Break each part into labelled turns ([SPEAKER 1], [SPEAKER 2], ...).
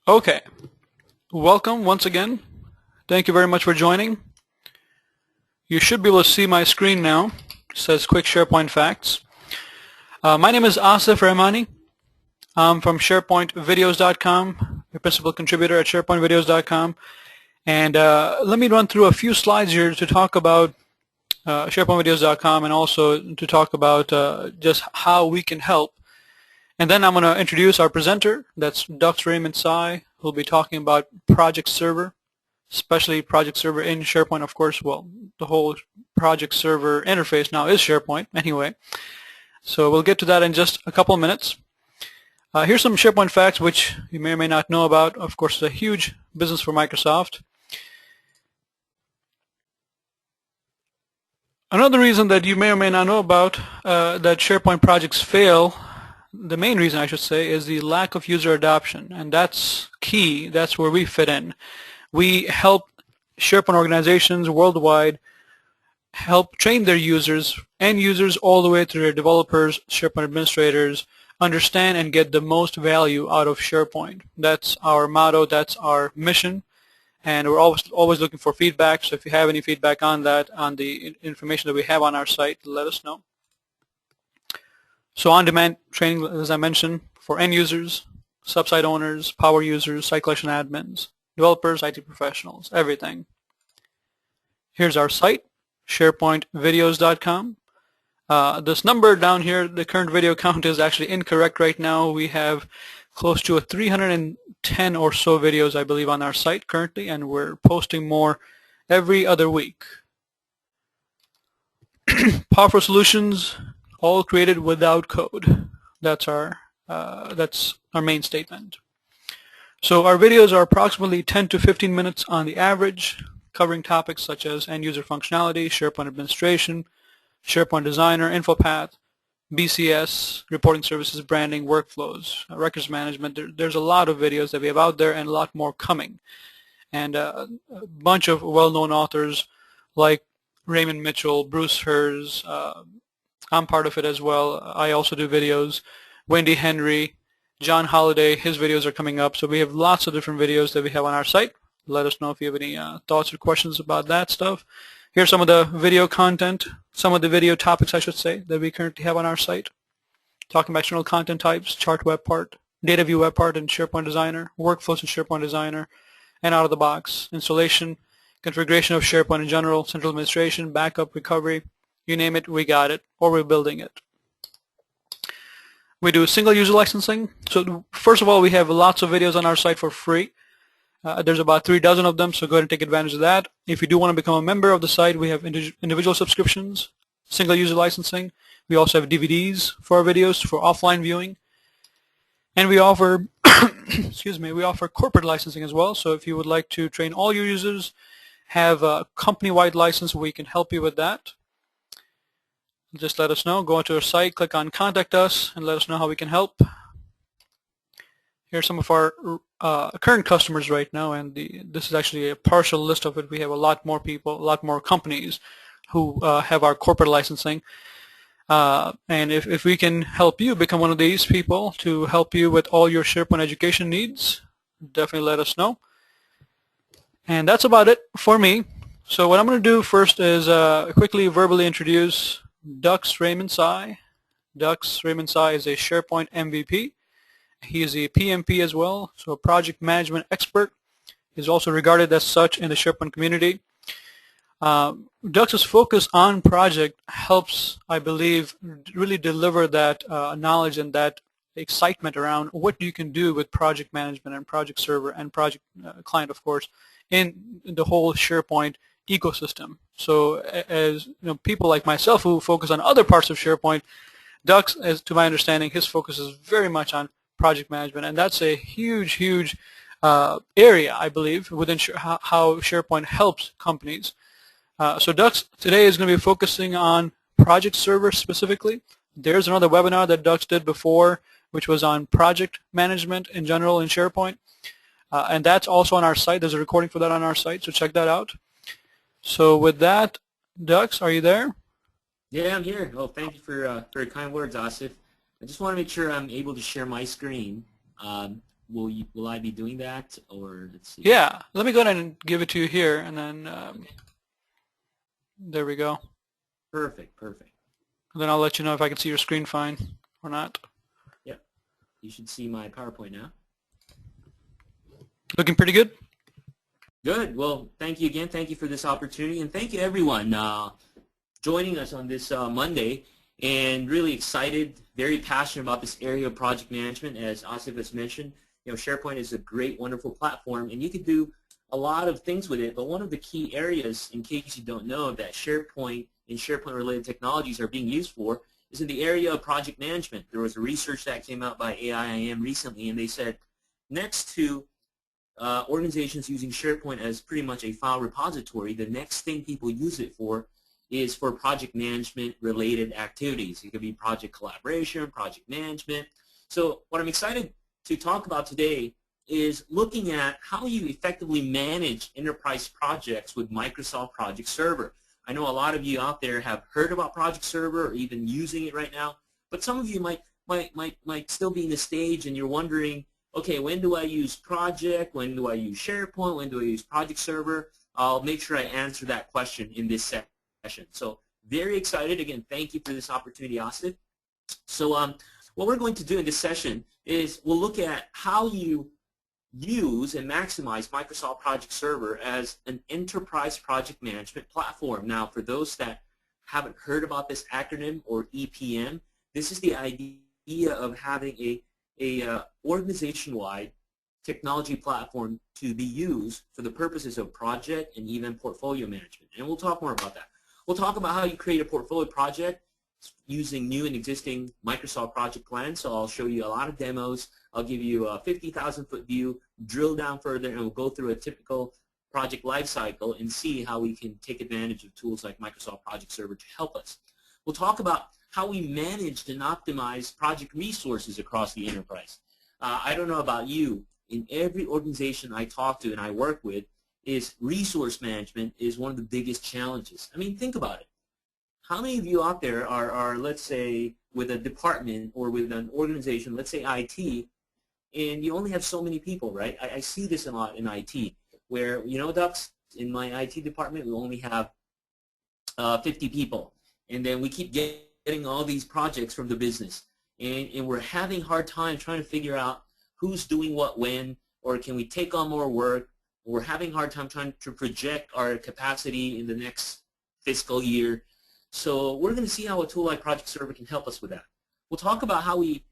[SPEAKER 1] Okay, welcome once again. Thank you very much for joining. You should be able to see my screen now. It says Quick SharePoint Facts. My name is Asif Rahmani. I'm from SharePointVideos.com, the principal contributor at SharePointVideos.com. And let me run through a few slides here to talk about SharePointVideos.com and also to talk about just how we can help. And then I'm going to introduce our presenter. That's Dux Raymond Sai, who'll be talking about Project Server, especially Project Server in SharePoint, of course. Well, the whole Project Server interface now is SharePoint anyway. So we'll get to that in just a couple of minutes. Here's some SharePoint facts which you may or may not know about. Of course, it's a huge business for Microsoft. Another reason that you may or may not know about that SharePoint projects fail, the main reason I should say, is the lack of user adoption, and that's key. That's where we fit in. We help SharePoint organizations worldwide help train their users, end users all the way to their developers, SharePoint administrators, understand and get the most value out of SharePoint. That's our motto, that's our mission, and we're always looking for feedback. So if you have any feedback on that, on the information that we have on our site, let us know. So on-demand training, as I mentioned, for end users, sub-site owners, power users, site collection admins, developers, IT professionals, everything. Here's our site, SharePointVideos.com. This number down here, the current video count, is actually incorrect right now. We have close to 310 or so videos, I believe, on our site currently, and we're posting more every other week. Powerful solutions, all created without code. That's our main statement. So our videos are approximately 10 to 15 minutes on the average, covering topics such as end-user functionality, SharePoint administration, SharePoint Designer, InfoPath, BCS, reporting services, branding, workflows, records management. There's a lot of videos that we have out there and a lot more coming. And a bunch of well-known authors like Raymond Mitchell, Bruce Hers, I'm part of it as well. I also do videos. Wendy Henry, John Holliday, his videos are coming up. So we have lots of different videos that we have on our site. Let us know if you have any thoughts or questions about that stuff. Here's some of the video content, some of the video topics, I should say, that we currently have on our site. Talking about external content types, chart web part, data view web part in SharePoint Designer, workflows in SharePoint Designer, and out of the box, installation, configuration of SharePoint in general, central administration, backup, recovery, you name it, we got it, or we're building it. We do single user licensing. So first of all, we have lots of videos on our site for free. There's about 3 dozen of them, so go ahead and take advantage of that. If you do want to become a member of the site, we have individual subscriptions, single user licensing. We also have DVDs for our videos for offline viewing. And we offer excuse me, we offer corporate licensing as well. So if you would like to train all your users, have a company-wide license, we can help you with that. Just let us know. Go onto our site, click on Contact Us, and let us know how we can help. Here's some of our current customers right now, and this is actually a partial list of it. We have a lot more people, a lot more companies who have our corporate licensing. And if we can help you become one of these people to help you with all your SharePoint education needs, definitely let us know. And that's about it for me. So what I'm going to do first is quickly verbally introduce Dux Raymond Sai. Dux Raymond Sai is a SharePoint MVP. He is a PMP as well, so a project management expert. He's also regarded as such in the SharePoint community. Dux's focus on project helps, I believe, really deliver that knowledge and that excitement around what you can do with project management and project server and project client, of course, in the whole SharePoint ecosystem. So as you know, people like myself who focus on other parts of SharePoint, Dux, as to my understanding, his focus is very much on project management, and that's a huge area, I believe, within how SharePoint helps companies. So Dux today is going to be focusing on project server specifically. There's another webinar that Dux did before, which was on project management in general in SharePoint, and that's also on our site. There's a recording for that on our site, so check that out. So with that, Dux, are you there?
[SPEAKER 2] Yeah, I'm here. Oh, thank you for your kind words, Asif. I just want to make sure I'm able to share my screen. will I be doing that, or let's see?
[SPEAKER 1] Yeah, let me go ahead and give it to you here, and then
[SPEAKER 2] Okay.
[SPEAKER 1] there we go.
[SPEAKER 2] Perfect, perfect.
[SPEAKER 1] And then I'll let you know if I can see your screen fine or not.
[SPEAKER 2] Yep. You should see my PowerPoint now.
[SPEAKER 1] Looking pretty good?
[SPEAKER 2] Good. Well, thank you again. Thank you for this opportunity, and thank you everyone joining us on this Monday. And really excited, very passionate about this area of project management. As Asif has mentioned, SharePoint is a great, wonderful platform, and you can do a lot of things with it. But one of the key areas, in case you don't know, that SharePoint and SharePoint-related technologies are being used for is in the area of project management. There was a research that came out by AIIM recently, and they said next to organizations using SharePoint as pretty much a file repository, the next thing people use it for is for project management related activities. It could be project collaboration, project management. So what I'm excited to talk about today is looking at how you effectively manage enterprise projects with Microsoft Project Server. I know a lot of you out there have heard about Project Server or even using it right now, but some of you might still be in the stage and you're wondering, okay, when do I use Project? When do I use SharePoint? When do I use Project Server? I'll make sure I answer that question in this session. So very excited. Again, thank you for this opportunity, Asif. So what we're going to do in this session is we'll look at how you use and maximize Microsoft Project Server as an enterprise project management platform. Now, for those that haven't heard about this acronym, or EPM, this is the idea of having a organization-wide technology platform to be used for the purposes of project and even portfolio management. And we'll talk more about that. We'll talk about how you create a portfolio project using new and existing Microsoft project plans. So I'll show you a lot of demos. I'll give you a 50,000-foot view, drill down further, and we'll go through a typical project lifecycle and see how we can take advantage of tools like Microsoft Project Server to help us. We'll talk about how we manage and optimize project resources across the enterprise. I don't know about you, in every organization I talk to and I work with, is resource management is one of the biggest challenges. I mean, think about it. How many of you out there are, let's say, with a department or with an organization, let's say IT, and you only have so many people, right? I see this a lot in IT, where, Dux, in my IT department, we only have 50 people, and then we keep getting all these projects from the business, and we're having a hard time trying to figure out who's doing what when, or can we take on more work. We're having a hard time trying to project our capacity in the next fiscal year. So we're going to see how a tool like Project Server can help us with that. We'll talk about how we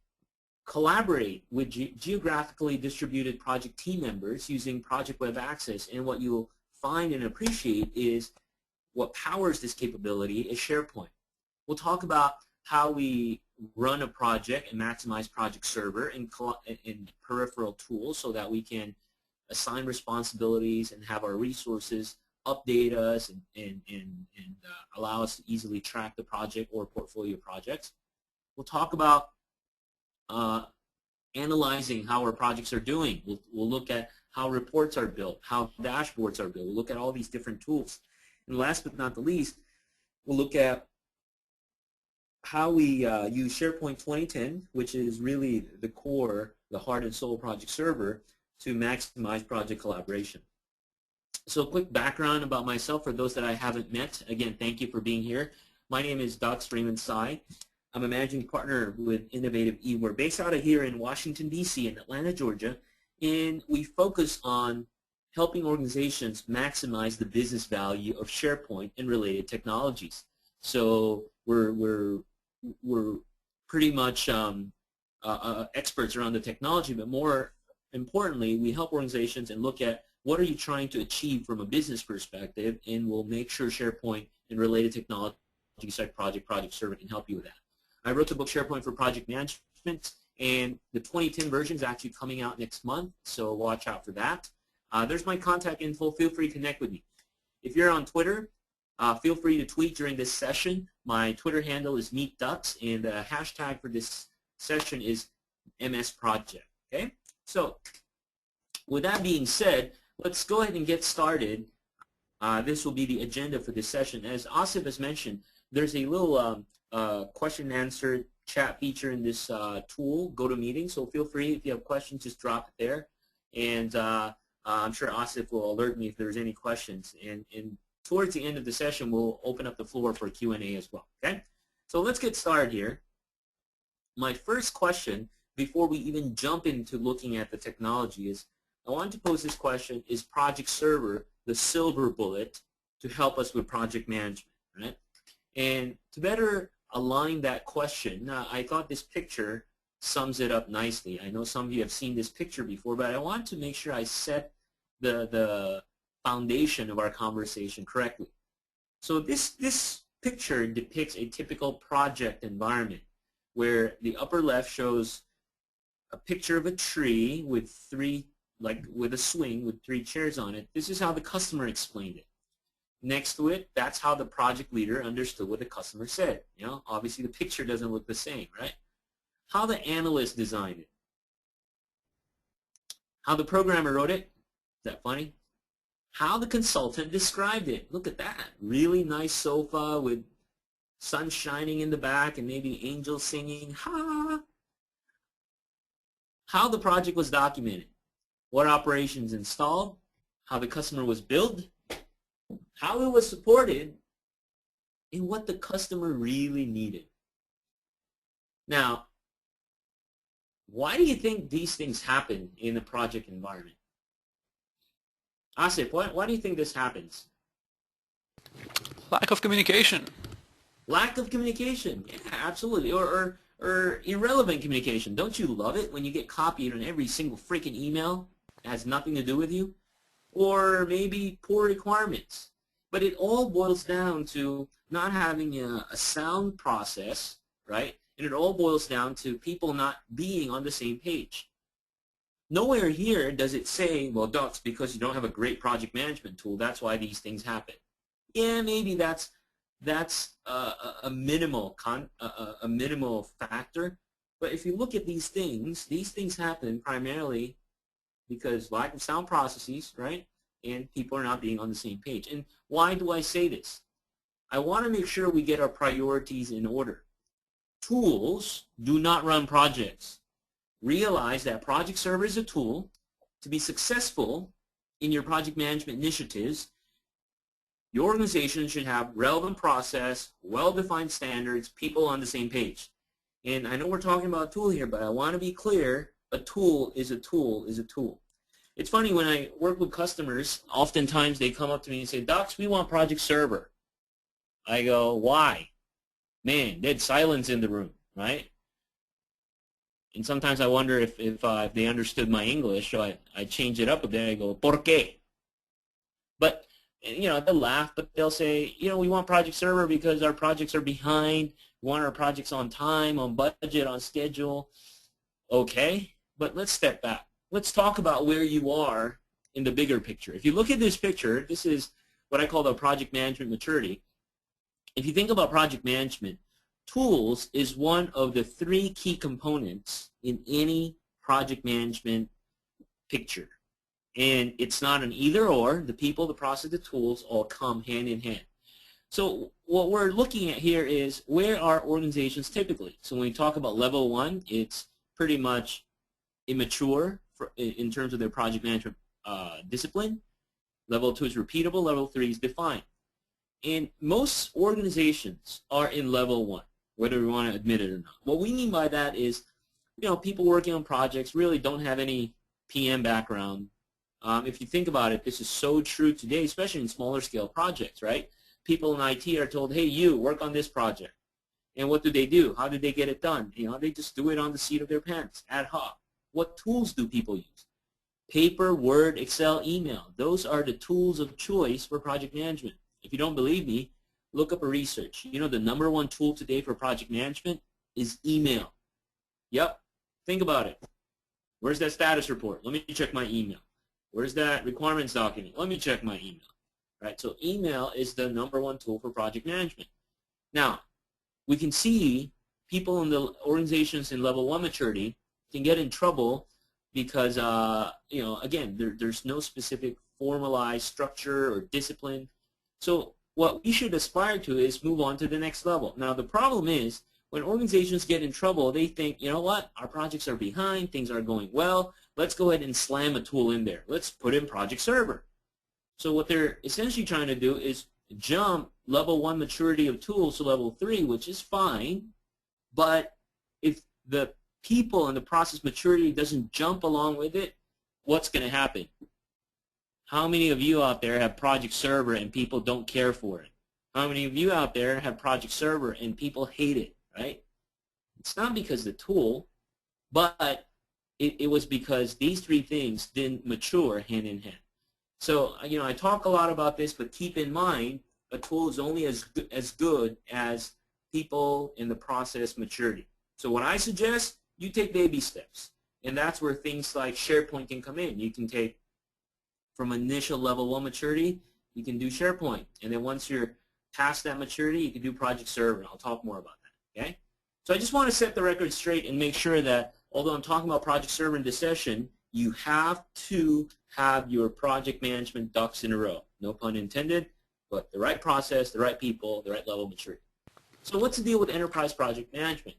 [SPEAKER 2] collaborate with geographically distributed project team members using Project Web Access, and what you'll find and appreciate is what powers this capability is SharePoint. We'll talk about how we run a project and maximize Project Server in peripheral tools so that we can assign responsibilities and have our resources update us and allow us to easily track the project or portfolio projects. We'll talk about analyzing how our projects are doing. We'll look at how reports are built, how dashboards are built. We'll look at all these different tools. And last but not the least, we'll look at how we use SharePoint 2010, which is really the core, the heart and soul of Project Server, to maximize project collaboration. So a quick background about myself for those that I haven't met. Again, thank you for being here. My name is Dux Freeman Sai. I'm a managing partner with Innovative E. We're based out of here in Washington, D.C. and Atlanta, Georgia, and we focus on helping organizations maximize the business value of SharePoint and related technologies. So we're pretty much experts around the technology, but more importantly, we help organizations and look at what are you trying to achieve from a business perspective, and we'll make sure SharePoint and related technologies like Project Server can help you with that. I wrote the book SharePoint for Project Management, and the 2010 version is actually coming out next month, so watch out for that. There's my contact info. Feel free to connect with me. If you're on Twitter, feel free to tweet during this session. My Twitter handle is MeetDux, and the hashtag for this session is MSProject. Okay? So with that being said, let's go ahead and get started. This will be the agenda for this session. As Asif has mentioned, there's a little question and answer chat feature in this tool, GoToMeeting. So feel free, if you have questions, just drop it there. And I'm sure Asif will alert me if there's any questions. And towards the end of the session, we'll open up the floor for Q&A as well. Okay? So let's get started here. My first question, before we even jump into looking at the technology, is I want to pose this question: is Project Server the silver bullet to help us with project management? Right? And to better align that question, I thought this picture sums it up nicely. I know some of you have seen this picture before, but I want to make sure I set the foundation of our conversation correctly. So this picture depicts a typical project environment where the upper left shows a picture of a tree with with a swing with 3 chairs on it. This is how the customer explained it. Next to it, that's how the project leader understood what the customer said. You know, obviously the picture doesn't look the same, right? How the analyst designed it. How the programmer wrote it. Is that funny? How the consultant described it. Look at that. Really nice sofa with sun shining in the back and maybe angels singing. Ha! How the project was documented. What operations installed. How the customer was billed. How it was supported, and what the customer really needed. Now, why do you think these things happen in a project environment? Asif, why do you think this happens?
[SPEAKER 1] Lack of communication.
[SPEAKER 2] Lack of communication. Yeah, absolutely. Or irrelevant communication. Don't you love it when you get copied on every single freaking email that has nothing to do with you? Or maybe poor requirements. But it all boils down to not having a sound process, right? And it all boils down to people not being on the same page. Nowhere here does it say, well, Docs, because you don't have a great project management tool, that's why these things happen. Yeah, maybe that's a minimal factor. But if you look at these things happen primarily because lack of sound processes, right? And people are not being on the same page. And why do I say this? I want to make sure we get our priorities in order. Tools do not run projects. Realize that Project Server is a tool. To be successful in your project management initiatives, your organization should have relevant process, well-defined standards, people on the same page. And I know we're talking about a tool here, but I want to be clear, a tool is a tool is a tool. It's funny, when I work with customers, oftentimes they come up to me and say, Docs, we want Project Server. I go, why? Man, dead silence in the room, right? And sometimes I wonder if they understood my English, so I change it up a bit. I go, ¿por qué? But, you know, they'll laugh, but they'll say, you know, we want Project Server because our projects are behind. We want our projects on time, on budget, on schedule. Okay, but let's step back. Let's talk about where you are in the bigger picture. If you look at this picture, this is what I call the project management maturity. If you think about project management, tools is one of the 3 key components in any project management picture. And it's not an either or. The people, the process, the tools all come hand in hand. So what we're looking at here is where are organizations typically. So when we talk about level 1, it's pretty much immature in terms of their project management discipline. Level 2 is repeatable. Level 3 is defined. And most organizations are in level 1, whether we want to admit it or not. What we mean by that is, you know, people working on projects really don't have any PM background. If you think about it, this is so true today, especially in smaller scale projects, right? People in IT are told, hey, you work on this project. And what do? How do they get it done? You know, they just do it on the seat of their pants, ad hoc. What tools do people use? Paper, Word, Excel, email. Those are the tools of choice for project management. If you don't believe me, look up a research. You know, the #1 tool today for project management is email. Yep. Think about it. Where's that status report? Let me check my email. Where's that requirements document? Let me check my email. Right? So email is the #1 tool for project management. Now, we can see people in the organizations in level 1 maturity can get in trouble because, you know, again, there's no specific formalized structure or discipline. So what we should aspire to is move on to the next level. Now, the problem is when organizations get in trouble, they think, you know what, our projects are behind, things aren't going well, let's go ahead and slam a tool in there. Let's put in Project Server. So what they're essentially trying to do is jump level 1 maturity of tools to level 3, which is fine, but if the people and the process maturity doesn't jump along with it, what's going to happen? How many of you out there have Project Server and people don't care for it? How many of you out there have Project Server and people hate it, right? It's not because of the tool, but it was because these 3 things didn't mature hand in hand. So, I talk a lot about this, but keep in mind, a tool is only as good as people in the process maturity. So what I suggest, you take baby steps. And that's where things like SharePoint can come in. You can take from initial level 1 maturity, you can do SharePoint. And then once you're past that maturity, you can do Project Server. I'll talk more about that, okay? So I just want to set the record straight and make sure that although I'm talking about Project Server in this session, you have to have your project management ducks in a row. No pun intended, but the right process, the right people, the right level of maturity. So what's the deal with enterprise project management?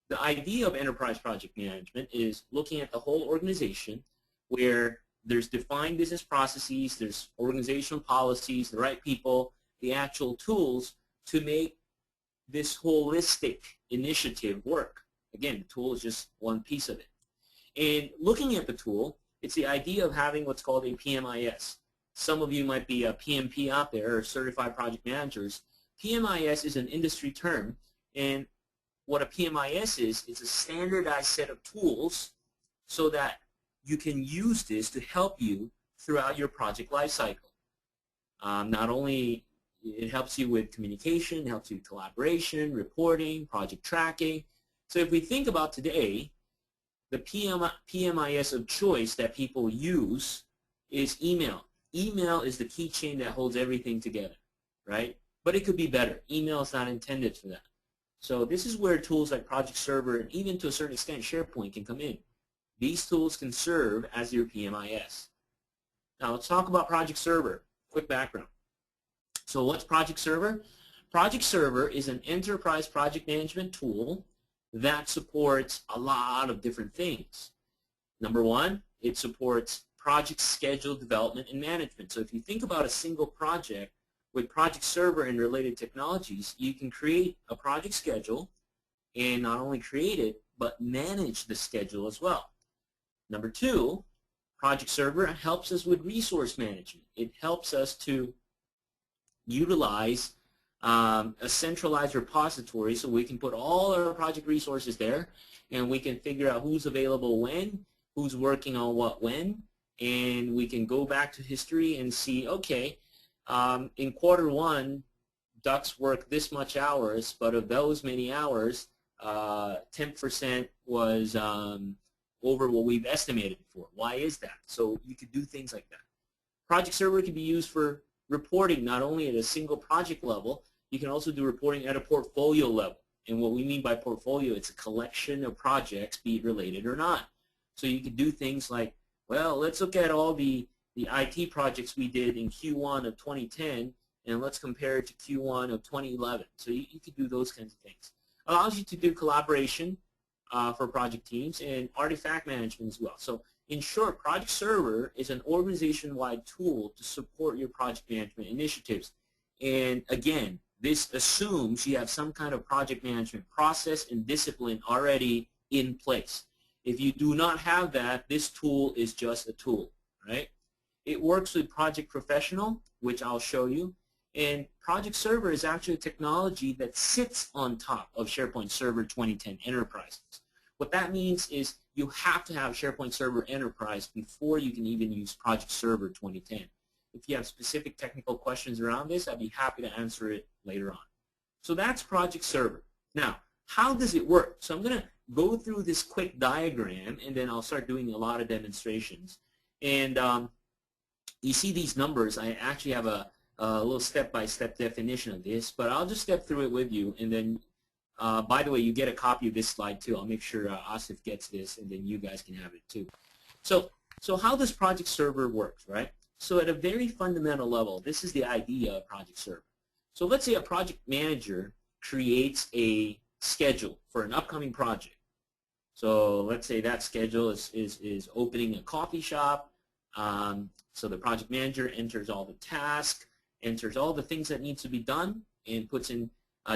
[SPEAKER 2] The idea of enterprise project management is looking at the whole organization where there's defined business processes, there's organizational policies, the right people, the actual tools to make this holistic initiative work. Again, the tool is just one piece of it. And looking at the tool, it's the idea of having what's called a PMIS. Some of you might be a PMP out there, or Certified Project Managers. PMIS is an industry term, and what a PMIS is, it's a standardized set of tools so that you can use this to help you throughout your project lifecycle. Not only it helps you with communication, it helps you with collaboration, reporting, project tracking. So if we think about today, the PMIS of choice that people use is email. Email is the keychain that holds everything together, right? But it could be better. Email is not intended for that. So this is where tools like Project Server and even to a certain extent SharePoint can come in. These tools can serve as your PMIS. Now let's talk about Project Server. Quick background. So what's Project Server? Project Server is an enterprise project management tool that supports a lot of different things. Number one, it supports project schedule development and management. So if you think about a single project with Project Server and related technologies, you can create a project schedule and not only create it, but manage the schedule as well. Number two, Project Server helps us with resource management. It helps us to utilize a centralized repository so we can put all our project resources there and we can figure out who's available when, who's working on what when, and we can go back to history and see, okay, in quarter one, ducks worked this much hours, but of those many hours, 10% was over what we've estimated for. Why is that? So you could do things like that. Project Server can be used for reporting not only at a single project level, you can also do reporting at a portfolio level. And what we mean by portfolio, it's a collection of projects, be it related or not. So you could do things like, well, let's look at all the IT projects we did in Q1 of 2010, and let's compare it to Q1 of 2011. So you could do those kinds of things. Allows you to do collaboration for project teams and artifact management as well. So in short, Project Server is an organization-wide tool to support your project management initiatives. And again, this assumes you have some kind of project management process and discipline already in place. If you do not have that, this tool is just a tool, right? It works with Project Professional, which I'll show you. And Project Server is actually a technology that sits on top of SharePoint Server 2010 Enterprise. What that means is you have to have SharePoint Server Enterprise before you can even use Project Server 2010. If you have specific technical questions around this, I'd be happy to answer it later on. So that's Project Server. Now, how does it work? So I'm going to go through this quick diagram, and then I'll start doing a lot of demonstrations. And you see these numbers. I actually have a little step-by-step definition of this, but I'll just step through it with you. And then, by the way, you get a copy of this slide too. I'll make sure Asif gets this, and then you guys can have it too. So how does Project Server work, right? So at a very fundamental level, this is the idea of Project Server. So let's say a project manager creates a schedule for an upcoming project. So let's say that schedule is opening a coffee shop. So the project manager enters all the tasks, enters all the things that needs to be done, and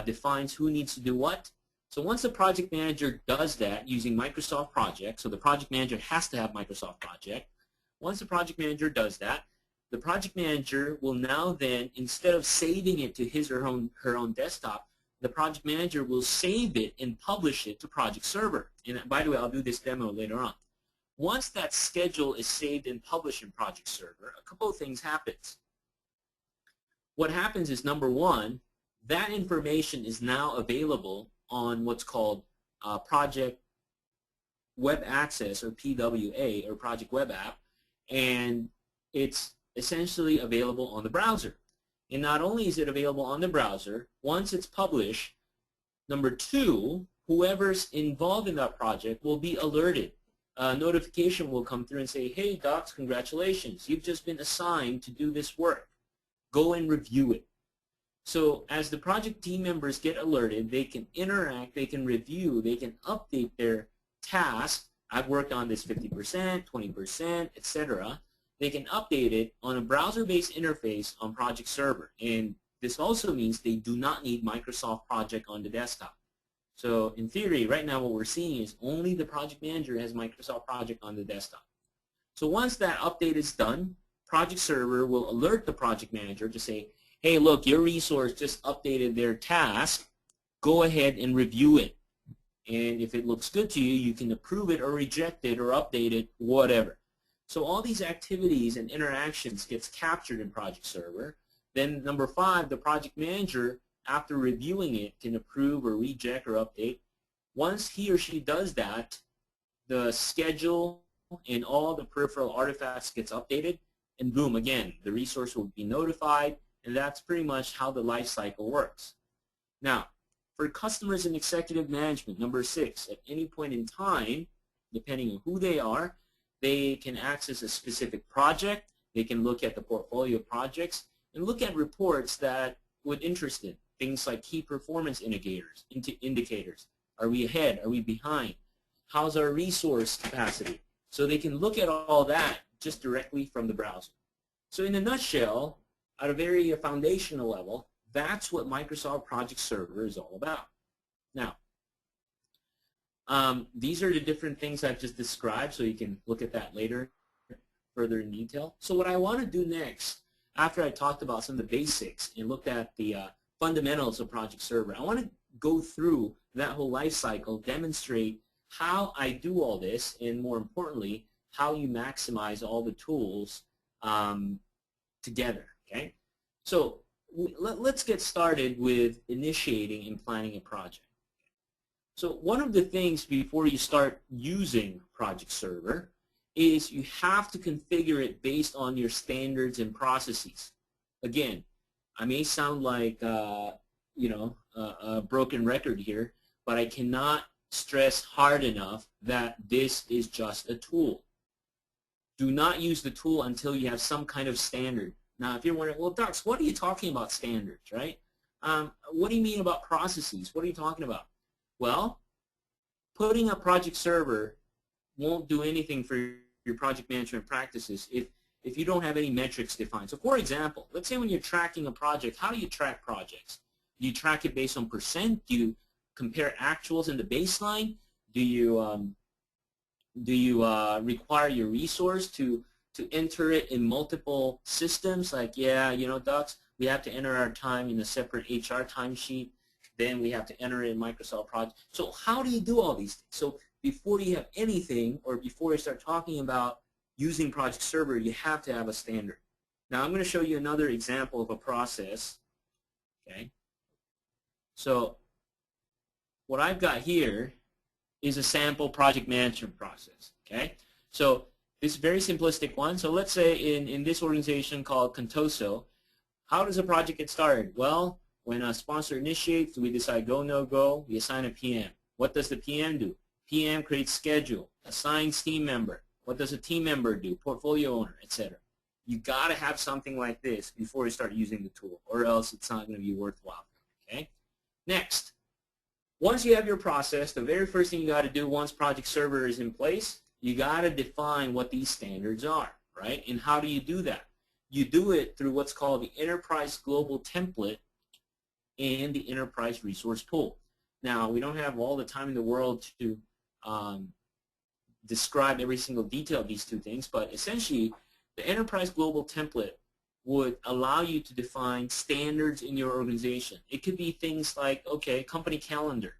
[SPEAKER 2] defines who needs to do what. So once the project manager does that using Microsoft Project, so the project manager has to have Microsoft Project. Once the project manager does that, the project manager will now then, instead of saving it to his or her own desktop, the project manager will save it and publish it to Project Server. And by the way, I'll do this demo later on. Once that schedule is saved and published in Project Server, a couple of things happens. What happens is, number one, that information is now available on what's called Project Web Access, or PWA, or Project Web App, and it's essentially available on the browser. And not only is it available on the browser, once it's published, number two, whoever's involved in that project will be alerted. A notification will come through and say, hey docs, congratulations, you've just been assigned to do this work. Go and review it. So as the project team members get alerted, they can interact, they can review, they can update their task. I've worked on this 50%, 20%, etc. They can update it on a browser-based interface on Project Server. And this also means they do not need Microsoft Project on the desktop. So in theory, right now what we're seeing is only the project manager has Microsoft Project on the desktop. So once that update is done, Project Server will alert the project manager to say, hey, look, your resource just updated their task. Go ahead and review it. And if it looks good to you, you can approve it or reject it or update it, whatever. So all these activities and interactions gets captured in Project Server. Then number five, the project manager, after reviewing it, can approve or reject or update. Once he or she does that, the schedule and all the peripheral artifacts gets updated, and boom, again, the resource will be notified, and that's pretty much how the life cycle works. Now, for customers and executive management, number six, at any point in time, depending on who they are, they can access a specific project, they can look at the portfolio of projects, and look at reports that would interest them. Things like key performance indicators. Are we ahead? Are we behind? How's our resource capacity? So they can look at all that just directly from the browser. So in a nutshell, at a very foundational level, that's what Microsoft Project Server is all about. Now, these are the different things I've just described, so you can look at that later further in detail. So what I want to do next, after I talked about some of the basics and looked at the fundamentals of Project Server, I want to go through that whole life cycle, demonstrate how I do all this, and more importantly, how you maximize all the tools together. Okay? So let's get started with initiating and planning a project. So one of the things before you start using Project Server is you have to configure it based on your standards and processes. Again, I may sound like a broken record here, but I cannot stress hard enough that this is just a tool. Do not use the tool until you have some kind of standard. Now, if you're wondering, well, Docs, what are you talking about standards, right? What do you mean about processes? What are you talking about? Well, putting a project server won't do anything for your project management practices if you don't have any metrics defined. So for example, let's say when you're tracking a project, how do you track projects? Do you track it based on percent? Do you compare actuals in the baseline? Do you require your resource to enter it in multiple systems? Like, yeah, Docs, we have to enter our time in a separate HR timesheet. Then we have to enter it in Microsoft Project. So how do you do all these things? So before you have anything, or before you start talking about using Project Server, you have to have a standard. Now I'm going to show you another example of a process. Okay. So what I've got here is a sample project management process. Okay. So this is a very simplistic one. So let's say in this organization called Contoso, how does a project get started? Well, when a sponsor initiates, we decide go, no go, we assign a PM. What does the PM do? PM creates schedule, assigns team member. What does a team member do? Portfolio owner, etc. You got to have something like this before you start using the tool, or else it's not going to be worthwhile. Okay. Next, once you have your process, the very first thing you got to do once Project Server is in place, you got to define what these standards are, right? And how do you do that? You do it through what's called the Enterprise Global Template and the Enterprise Resource Pool. Now, we don't have all the time in the world to describe every single detail of these two things, but essentially, the Enterprise Global Template would allow you to define standards in your organization. It could be things like, okay, company calendar.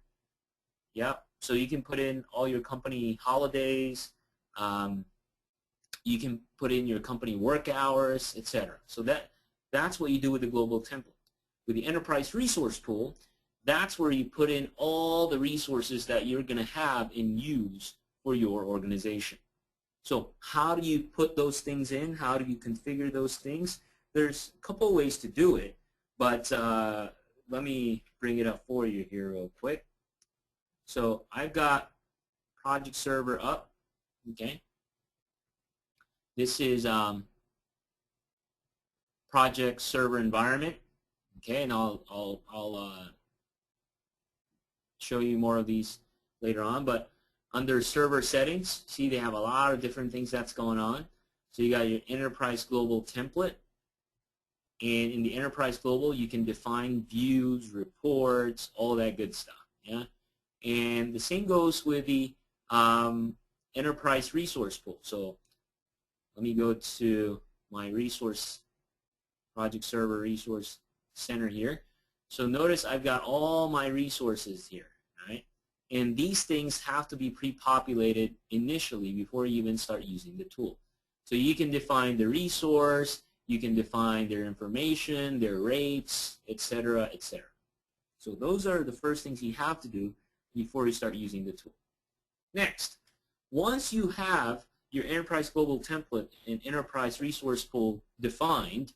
[SPEAKER 2] Yeah, so you can put in all your company holidays. You can put in your company work hours, etc. So that's what you do with the global template. With the Enterprise Resource Pool, that's where you put in all the resources that you're going to have and use for your organization. So how do you put those things in? How do you configure those things? There's a couple of ways to do it, but let me bring it up for you here real quick. So I've got Project Server up, okay? This is Project Server environment, okay? And I'll show you more of these later on, but under server settings, see they have a lot of different things that's going on. So you got your Enterprise Global Template. And in the Enterprise Global, you can define views, reports, all that good stuff. Yeah, and the same goes with the Enterprise Resource Pool. So let me go to my resource Project Server Resource Center here. So notice I've got all my resources here, right? And these things have to be pre-populated initially before you even start using the tool. So you can define the resource. You can define their information, their rates, etc., etc. So those are the first things you have to do before you start using the tool. Next, once you have your Enterprise Global Template and Enterprise Resource Pool defined,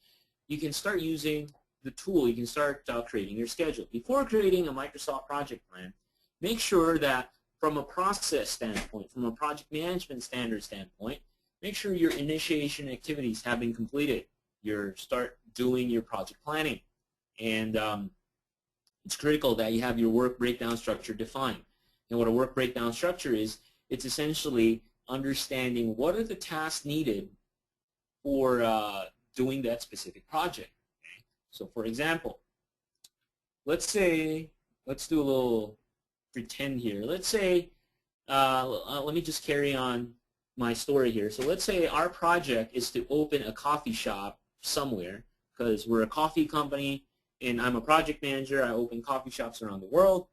[SPEAKER 2] you can start using the tool. You can start creating your schedule. Before creating a Microsoft project plan, make sure that from a process standpoint, from a project management standard standpoint, make sure your initiation activities have been completed. You start doing your project planning, and it's critical that you have your work breakdown structure defined. And what a work breakdown structure is, it's essentially understanding what are the tasks needed for doing that specific project. Okay? So for example, let's do a little pretend here. Let's say, let me just carry on my story here. So let's say our project is to open a coffee shop somewhere, because we're a coffee company and I'm a project manager. I open coffee shops around the world.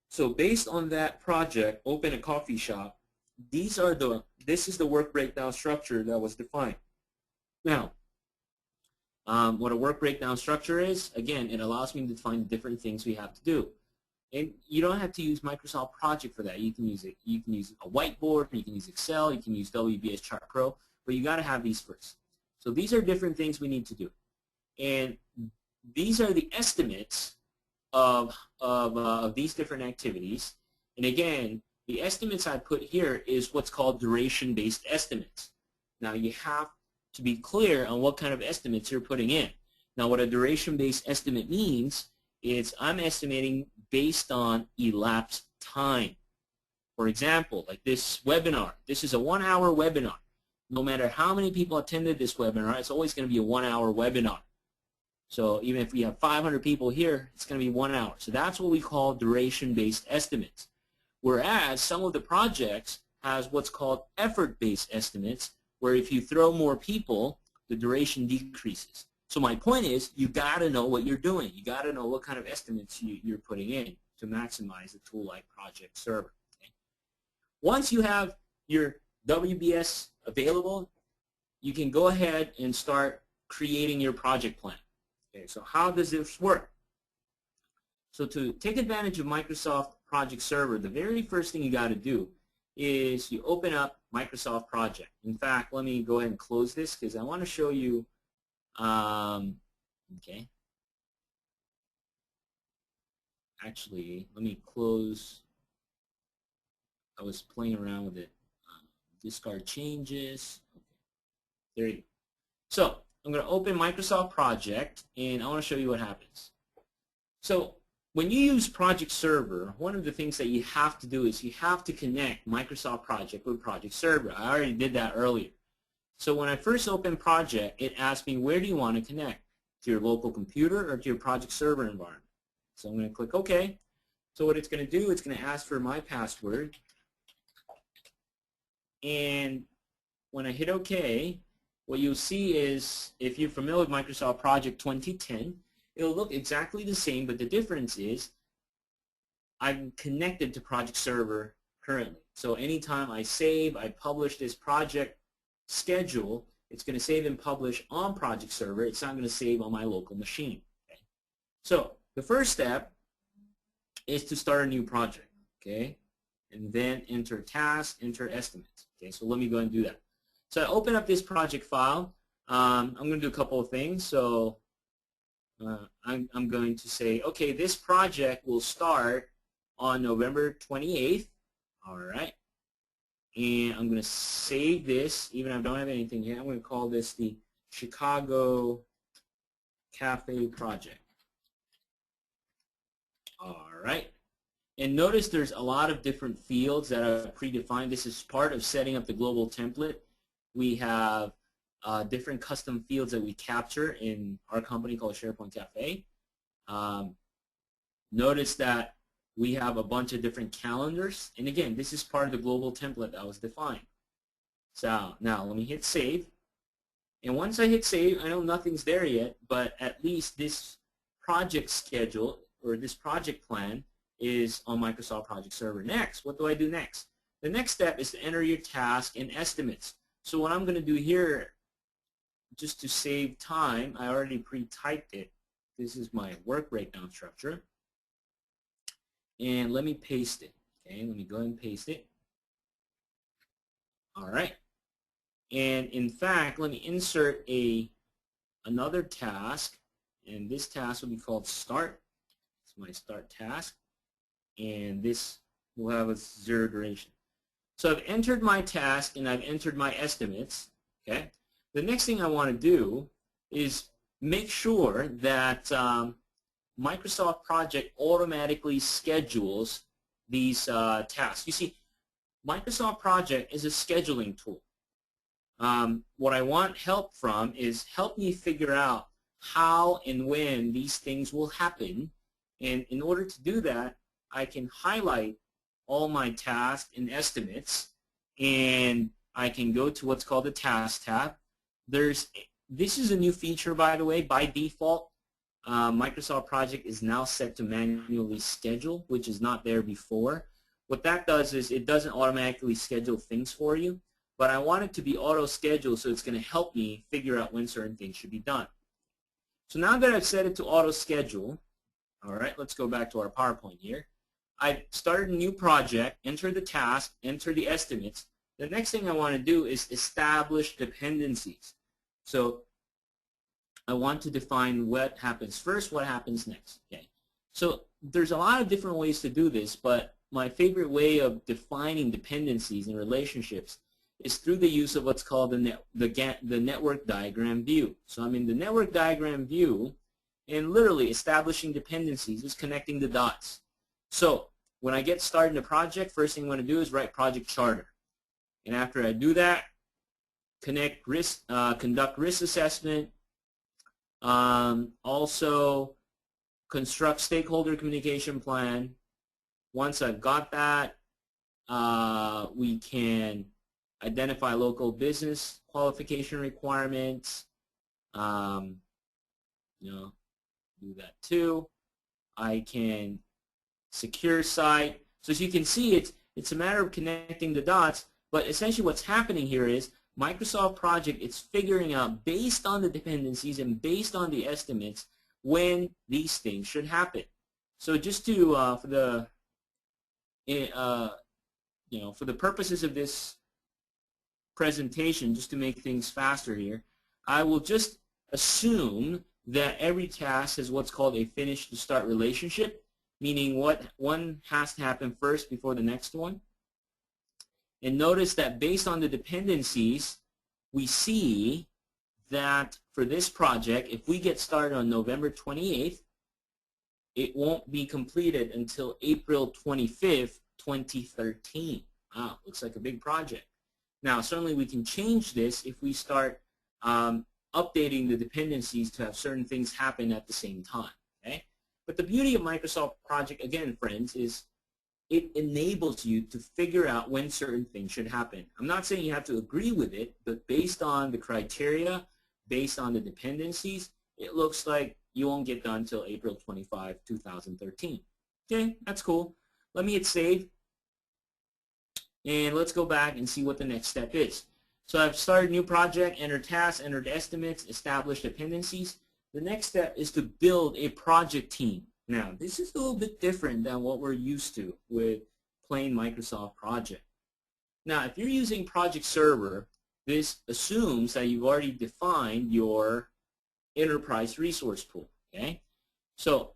[SPEAKER 2] So based on that project, open a coffee shop, this is the work breakdown structure that was defined. Now, what a work breakdown structure is, again, it allows me to define the different things we have to do. And you don't have to use Microsoft Project for that. You can use a whiteboard, you can use Excel, you can use WBS Chart Pro, but you got to have these first. So these are different things we need to do. And these are the estimates of these different activities. And again, the estimates I put here is what's called duration-based estimates. Now you have to be clear on what kind of estimates you're putting in. Now what a duration-based estimate means is I'm estimating based on elapsed time. For example, like this webinar. This is a 1-hour webinar. No matter how many people attended this webinar, it's always going to be a 1-hour webinar. So even if we have 500 people here, it's going to be 1 hour. So that's what we call duration-based estimates. Whereas some of the projects has what's called effort-based estimates, where if you throw more people, the duration decreases. So my point is, you got to know what you're doing. You got to know what kind of estimates you're putting in to maximize a tool like Project Server. Okay? Once you have your WBS available, you can go ahead and start creating your project plan. Okay, so how does this work? So to take advantage of Microsoft Project Server, the very first thing you got to do is you open up Microsoft Project. In fact, let me go ahead and close this because I want to show you, okay. Actually, let me close. I was playing around with it. Discard changes. Okay. There you go. So I'm going to open Microsoft Project, and I want to show you what happens. So when you use Project Server, one of the things that you have to do is you have to connect Microsoft Project with Project Server. I already did that earlier. So when I first opened Project, it asked me, where do you want to connect? To your local computer or to your Project Server environment? So I'm going to click OK. So what it's going to do, it's going to ask for my password. And when I hit OK, what you'll see is, if you're familiar with Microsoft Project 2010, it'll look exactly the same, but the difference is I'm connected to Project Server currently. So anytime I save, I publish this project schedule, it's going to save and publish on Project Server. It's not going to save on my local machine. Okay? So the first step is to start a new project. Okay? And then enter task, enter estimates. Okay, so let me go and do that. So I open up this project file. I'm going to do a couple of things. So I'm going to say, okay, this project will start on November 28th. All right. And I'm going to save this, even if I don't have anything here. I'm going to call this the Chicago Cafe Project. All right. And notice there's a lot of different fields that are predefined. This is part of setting up the global template. We have different custom fields that we capture in our company called SharePoint Cafe. Notice that we have a bunch of different calendars. And again, this is part of the global template that was defined. So now let me hit save. And once I hit save, I know nothing's there yet, but at least this project schedule or this project plan is on Microsoft Project Server. Next, what do I do next? The next step is to enter your task and estimates. So what I'm going to do here, just to save time, I already pre-typed it. This is my work breakdown structure. And let me paste it. Okay, let me go ahead and paste it. All right. And in fact, let me insert another task, and this task will be called start. It's my start task. And this will have a 0 duration. So I've entered my task and I've entered my estimates. Okay. The next thing I want to do is make sure that Microsoft Project automatically schedules these tasks. You see, Microsoft Project is a scheduling tool. What I want help from is help me figure out how and when these things will happen. And in order to do that, I can highlight all my tasks and estimates, and I can go to what's called the Task tab. This is a new feature, by the way. By default, Microsoft Project is now set to manually schedule, which is not there before. What that does is it doesn't automatically schedule things for you, but I want it to be auto-scheduled, so it's going to help me figure out when certain things should be done. So now that I've set it to auto-schedule, all right, let's go back to our PowerPoint here. I've started a new project, enter the task, enter the estimates. The next thing I want to do is establish dependencies. So I want to define what happens first, what happens next. Okay. So there's a lot of different ways to do this, but my favorite way of defining dependencies and relationships is through the use of what's called the network diagram view. So I'm in the network diagram view, and literally establishing dependencies is connecting the dots. So when I get started in a project, first thing I'm going to do is write project charter. And after I do that, conduct risk assessment, also construct stakeholder communication plan. Once I've got that, we can identify local business qualification requirements. Do that too. I can secure site. So as you can see, it's a matter of connecting the dots, but essentially what's happening here is Microsoft Project is figuring out, based on the dependencies and based on the estimates, when these things should happen. So just to for the purposes of this presentation, just to make things faster here, I will just assume that every task has what's called a finish to start relationship, meaning what one has to happen first before the next one. And notice that based on the dependencies, we see that for this project, if we get started on November 28th, it won't be completed until April 25th, 2013. Wow, looks like a big project. Now, certainly we can change this if we start updating the dependencies to have certain things happen at the same time. Okay? But the beauty of Microsoft Project, again, friends, is it enables you to figure out when certain things should happen. I'm not saying you have to agree with it, but based on the criteria, based on the dependencies, it looks like you won't get done until April 25, 2013. Okay, that's cool. Let me hit save, and let's go back and see what the next step is. So I've started new project, entered tasks, entered estimates, established dependencies. The next step is to build a project team. Now, this is a little bit different than what we're used to with plain Microsoft Project. Now, if you're using Project Server, this assumes that you've already defined your enterprise resource pool. Okay? So,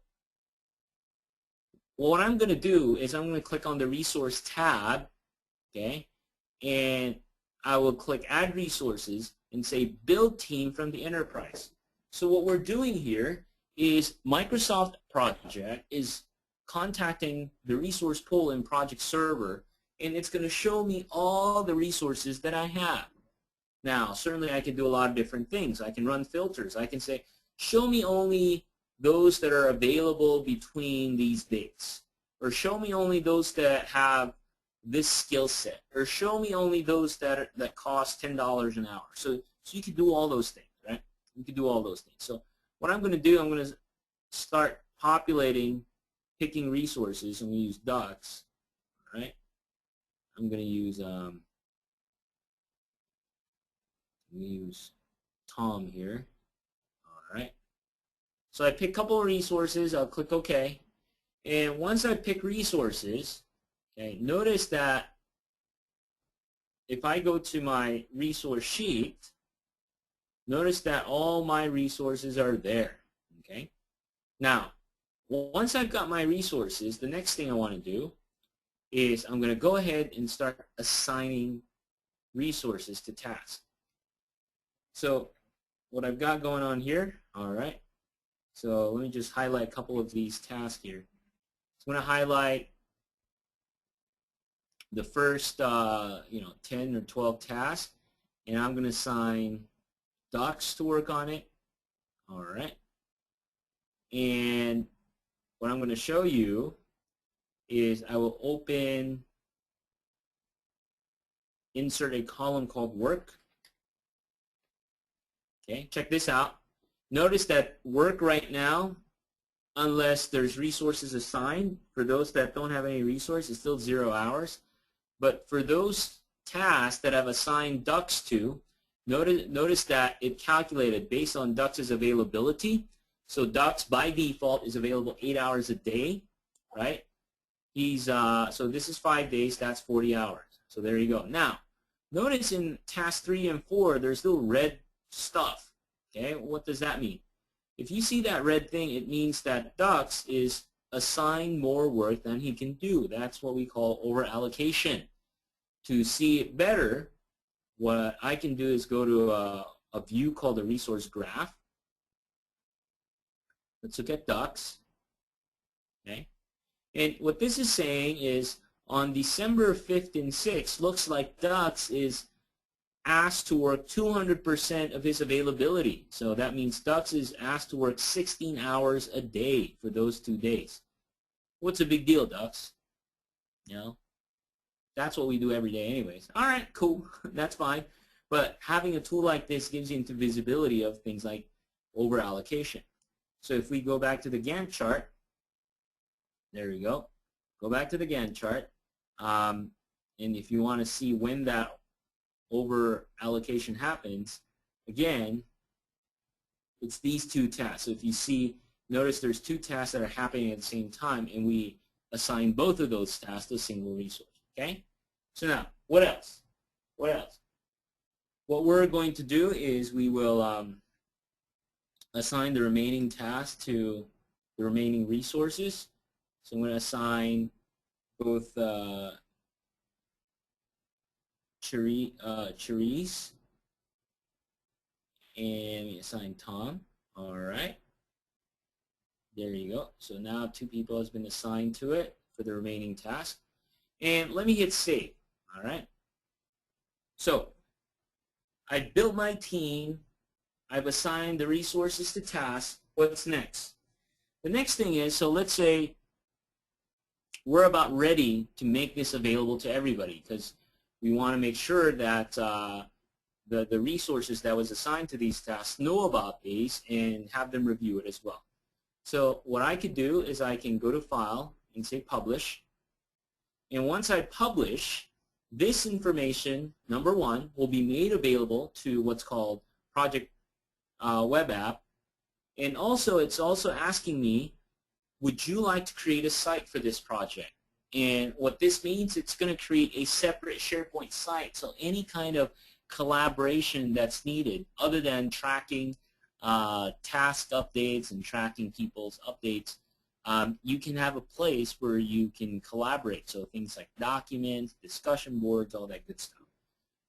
[SPEAKER 2] what I'm going to do is I'm going to click on the Resource tab, okay, and I will click Add Resources and say Build Team from the Enterprise. So what we're doing here is Microsoft Project is contacting the resource pool in Project Server, and it's going to show me all the resources that I have. Now, certainly I can do a lot of different things. I can run filters. I can say, show me only those that are available between these dates, or show me only those that have this skill set, or show me only those that cost $10 an hour. So you can do all those things, right? You can do all those things. So what I'm going to do, I'm going to start populating, picking resources. I'm going to use ducks, all right? I'm going to use Tom here, all right? So I pick a couple of resources. I'll click OK. And once I pick resources, okay, notice that if I go to my resource sheet, notice that all my resources are there. Okay. Now, once I've got my resources, the next thing I want to do is I'm going to go ahead and start assigning resources to tasks. So what I've got going on here, all right. So let me just highlight a couple of these tasks here. So I'm going to highlight the first 10 or 12 tasks, and I'm going to assign ducks to work on it. All right. And what I'm going to show you is I will insert a column called work. Okay, check this out. Notice that work right now, unless there's resources assigned, for those that don't have any resource, it's still 0 hours. But for those tasks that I've assigned ducks to, notice that it calculated based on ducks' availability. So ducks by default is available 8 hours a day, right? So this is 5 days, that's 40 hours. So there you go. Now, notice in task 3 and 4, there's still red stuff. Okay, what does that mean? If you see that red thing, it means that ducks is assigned more work than he can do. That's what we call over allocation. To see it better, what I can do is go to a view called the resource graph. Let's look at ducks. Okay, and what this is saying is on December 5th and 6th, looks like ducks is asked to work 200% of his availability. So that means ducks is asked to work 16 hours a day for those 2 days. What's a big deal, ducks? You know, that's what we do every day anyways. All right, cool. That's fine. But having a tool like this gives you into visibility of things like over allocation. So if we go back to the Gantt chart, there we go. Go back to the Gantt chart. And if you want to see when that over allocation happens, again, it's these 2 tasks. So if you see, notice there's 2 tasks that are happening at the same time, and we assign both of those tasks to a single resource. Okay? So now, what else? What else? What we're going to do is we will assign the remaining tasks to the remaining resources. So I'm going to assign both Cherise and we assign Tom. All right. There you go. So now 2 people has been assigned to it for the remaining task. And let me hit save. All right. So I built my team. I've assigned the resources to tasks. What's next? The next thing is, so let's say we're about ready to make this available to everybody because we want to make sure that the resources that was assigned to these tasks know about these and have them review it as well. So what I could do is I can go to File and say Publish. And once I publish, this information, number one, will be made available to what's called Project Web App. And also, it's also asking me, would you like to create a site for this project? And what this means, it's going to create a separate SharePoint site. So any kind of collaboration that's needed other than tracking task updates and tracking people's updates, you can have a place where you can collaborate. So things like documents, discussion boards, all that good stuff.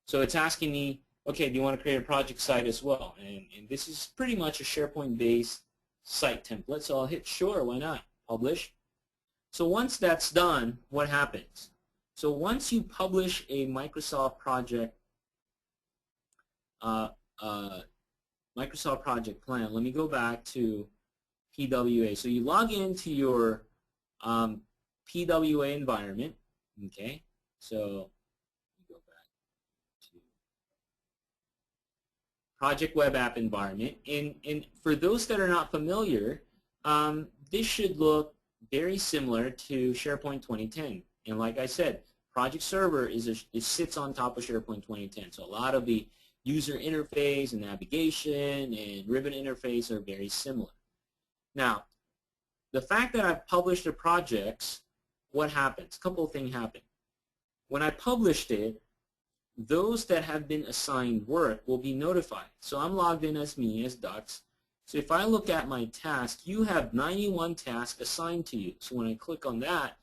[SPEAKER 2] So it's asking me, okay, do you want to create a project site as well? And this is pretty much a SharePoint-based site template. So I'll hit sure, why not? Publish. So once that's done, what happens? So once you publish a Microsoft project plan, let me go back to PWA. So you log into your PWA environment, okay? So go back to Project Web App environment. And for those that are not familiar, this should look very similar to SharePoint 2010. And like I said, Project Server it sits on top of SharePoint 2010. So a lot of the user interface and navigation and ribbon interface are very similar. Now, the fact that I've published the projects, what happens? A couple of things happen. When I published it, those that have been assigned work will be notified. So I'm logged in as me, as Dux. So if I look at my task, you have 91 tasks assigned to you. So when I click on that,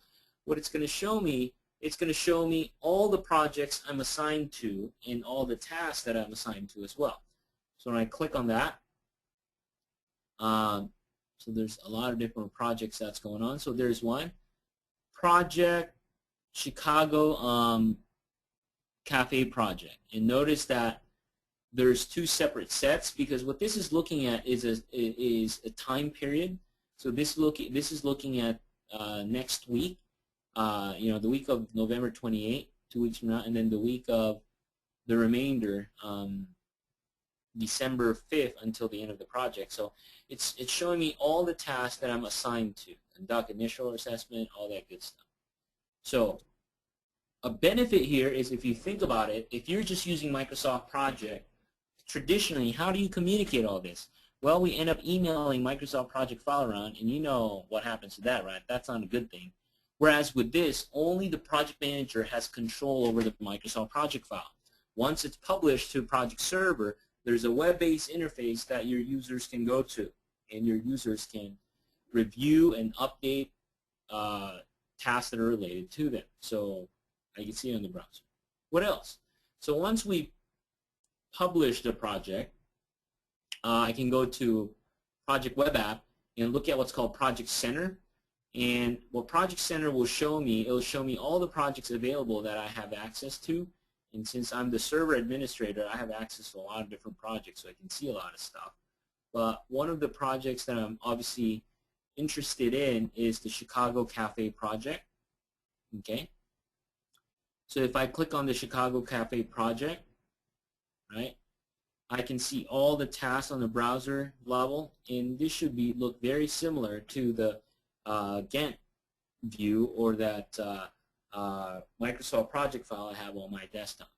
[SPEAKER 2] what it's going to show me, it's going to show me all the projects I'm assigned to and all the tasks that I'm assigned to as well. So when I click on that, so there's a lot of different projects that's going on. So there's one, Project Chicago Cafe Project. And notice that there's 2 separate sets because what this is looking at is a time period. So this is looking at next week, the week of November 28th, 2 weeks from now, and then the week of the remainder, December 5th until the end of the project. So it's showing me all the tasks that I'm assigned to, conduct initial assessment, all that good stuff. So a benefit here is if you think about it, if you're just using Microsoft Project, traditionally, how do you communicate all this? Well, we end up emailing Microsoft Project file around, and you know what happens to that, right? That's not a good thing. Whereas with this, only the project manager has control over the Microsoft Project file. Once it's published to Project Server, there's a web-based interface that your users can go to, and your users can review and update tasks that are related to them. So I can see it on the browser. What else? So once we publish the project, I can go to Project Web App and look at what's called Project Center. And what Project Center will show me, it'll show me all the projects available that I have access to. And since I'm the server administrator, I have access to a lot of different projects, so I can see a lot of stuff. But one of the projects that I'm obviously interested in is the Chicago Cafe project. Okay. So if I click on the Chicago Cafe project, right, I can see all the tasks on the browser level, and this should look very similar to the Gantt view or that Microsoft project file I have on my desktop.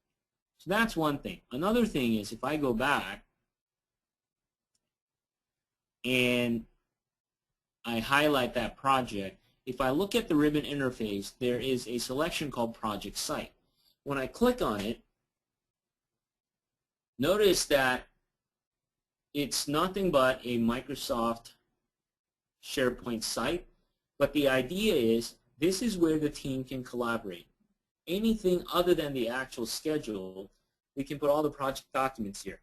[SPEAKER 2] So that's one thing. Another thing is if I go back and I highlight that project, if I look at the ribbon interface, there is a selection called Project Site. When I click on it, notice that it's nothing but a Microsoft SharePoint site, but the idea is this is where the team can collaborate. Anything other than the actual schedule, we can put all the project documents here.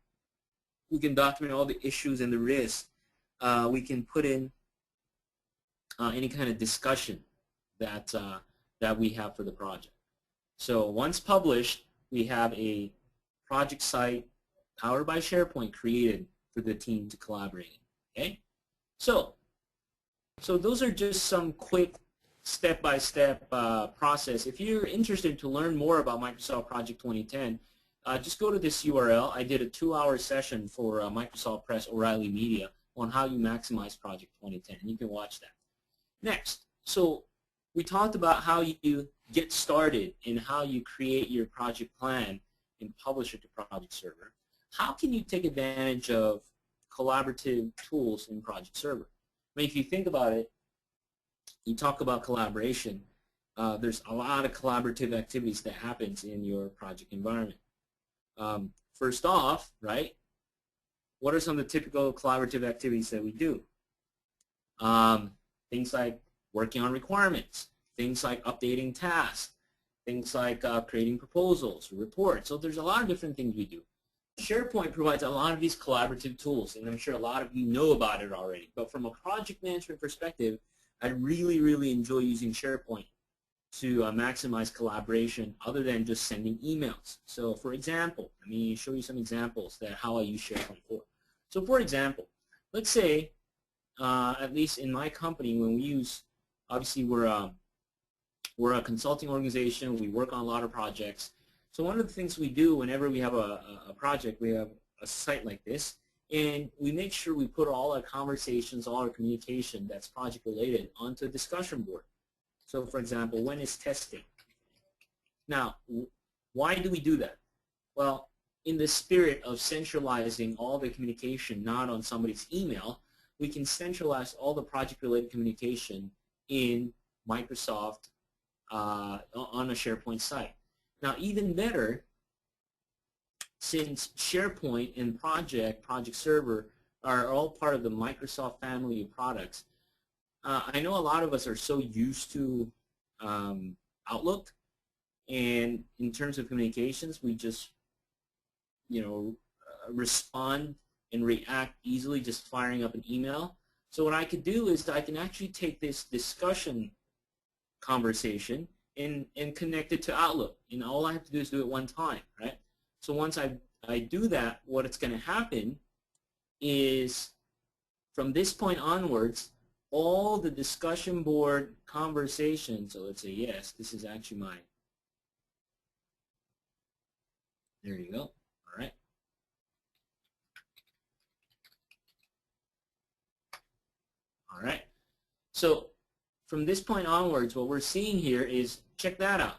[SPEAKER 2] We can document all the issues and the risks. We can put in any kind of discussion that that we have for the project. So once published, we have a project site powered by SharePoint created for the team to collaborate in. Okay, so those are just some quick step-by-step process. If you're interested to learn more about Microsoft Project 2010, just go to this URL. I did a 2-hour session for Microsoft Press O'Reilly Media on how you maximize Project 2010. You can watch that. Next, so we talked about how you get started and how you create your project plan and publish it to Project Server. How can you take advantage of collaborative tools in Project Server? I mean, if you think about it, you talk about collaboration, there's a lot of collaborative activities that happens in your project environment. First off, right, what are some of the typical collaborative activities that we do? Things like working on requirements, things like updating tasks, things like creating proposals, reports. So there's a lot of different things we do. SharePoint provides a lot of these collaborative tools, and I'm sure a lot of you know about it already. But from a project management perspective, I really, really enjoy using SharePoint to maximize collaboration other than just sending emails. So for example, let me show you some examples that how I use SharePoint for. So for example, let's say, at least in my company, when we use, obviously we're a consulting organization, we work on a lot of projects. So one of the things we do whenever we have a project, we have a site like this, and we make sure we put all our conversations, all our communication that's project related onto a discussion board. So for example, when is testing? Now, why do we do that? Well, in the spirit of centralizing all the communication not on somebody's email, we can centralize all the project related communication in Microsoft on a SharePoint site. Now, even better, since SharePoint and Project Server are all part of the Microsoft family of products, I know a lot of us are so used to Outlook, and in terms of communications, we just, respond and react easily just firing up an email. So what I could do is I can actually take this discussion conversation and connect it to Outlook. And all I have to do is do it one time, right? So once I do that, what's going to happen is from this point onwards, all the discussion board conversations, so let's say, yes, this is actually my, there you go, all right. All right, so from this point onwards, what we're seeing here is, check that out.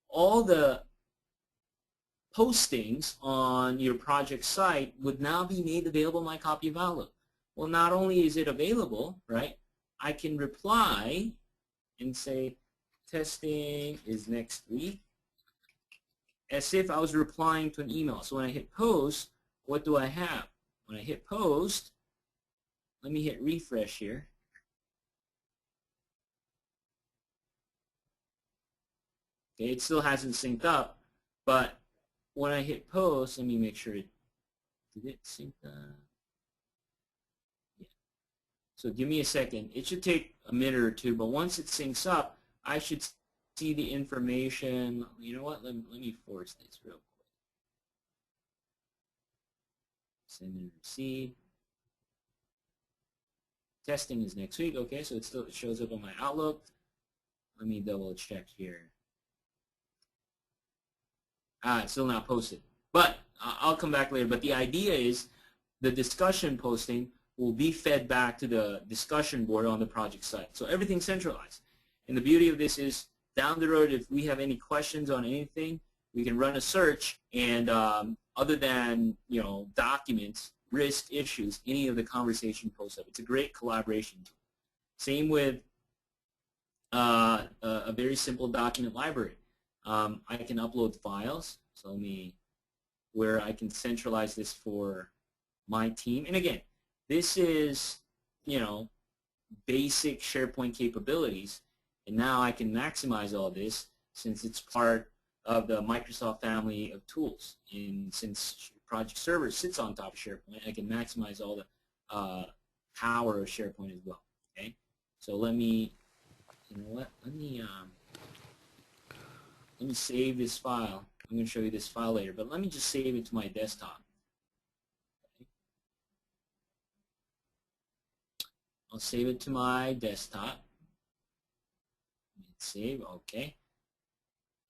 [SPEAKER 2] All the postings on your project site would now be made available in my copy of Outlook. Well, not only is it available, right, I can reply and say, testing is next week, as if I was replying to an email. So when I hit post, what do I have? When I hit post, let me hit refresh here. Okay, it still hasn't synced up, but when I hit post, let me make sure did it sync up? Yeah. So give me a second. It should take a minute or two, but once it syncs up, I should see the information. You know what? Let me force this real quick. Send and receive. Testing is next week. Okay, so it shows up on my Outlook. Let me double check here. It's still not posted, but I'll come back later. But the idea is the discussion posting will be fed back to the discussion board on the project site. So everything's centralized. And the beauty of this is down the road, if we have any questions on anything, we can run a search, and other than documents, risk, issues, any of the conversation posts up. It's a great collaboration tool. Same with a very simple document library. I can upload files, so where I can centralize this for my team. And again, this is, basic SharePoint capabilities, and now I can maximize all this since it's part of the Microsoft family of tools. And since Project Server sits on top of SharePoint, I can maximize all the power of SharePoint as well. Okay, So let me, you know what? Let me save this file. I'm going to show you this file later, but let me just save it to my desktop. I'll save it to my desktop. Hit save, okay.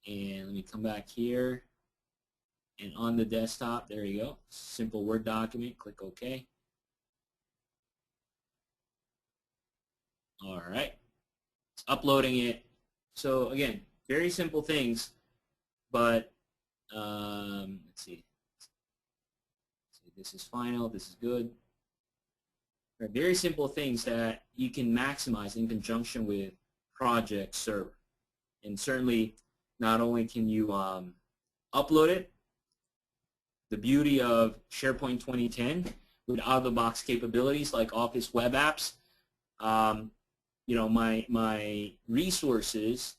[SPEAKER 2] And let me come back here. And on the desktop, there you go. Simple Word document, click OK. All right. It's uploading it. So again, very simple things, but let's see. This is final, this is good. Right, very simple things that you can maximize in conjunction with project server. And certainly, not only can you upload it, the beauty of SharePoint 2010 with out-of-the-box capabilities like Office web apps, you know, my resources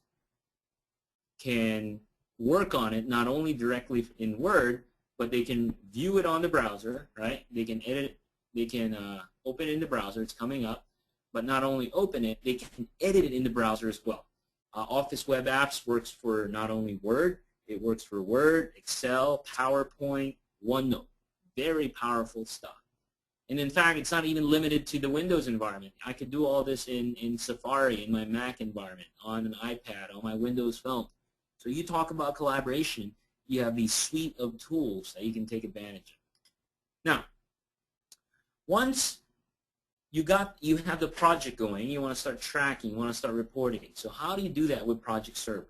[SPEAKER 2] can work on it not only directly in Word, but they can view it on the browser, right? They can edit it, they can open it in the browser, it's coming up, but not only open it, they can edit it in the browser as well. Office web apps works for not only Word, it works for Word, Excel, PowerPoint, OneNote. Very powerful stuff. And in fact, it's not even limited to the Windows environment. I could do all this in Safari, in my Mac environment, on an iPad, on my Windows phone. So you talk about collaboration, you have these suite of tools that you can take advantage of. Now, once you have the project going, you want to start tracking, you want to start reporting. So how do you do that with Project Server?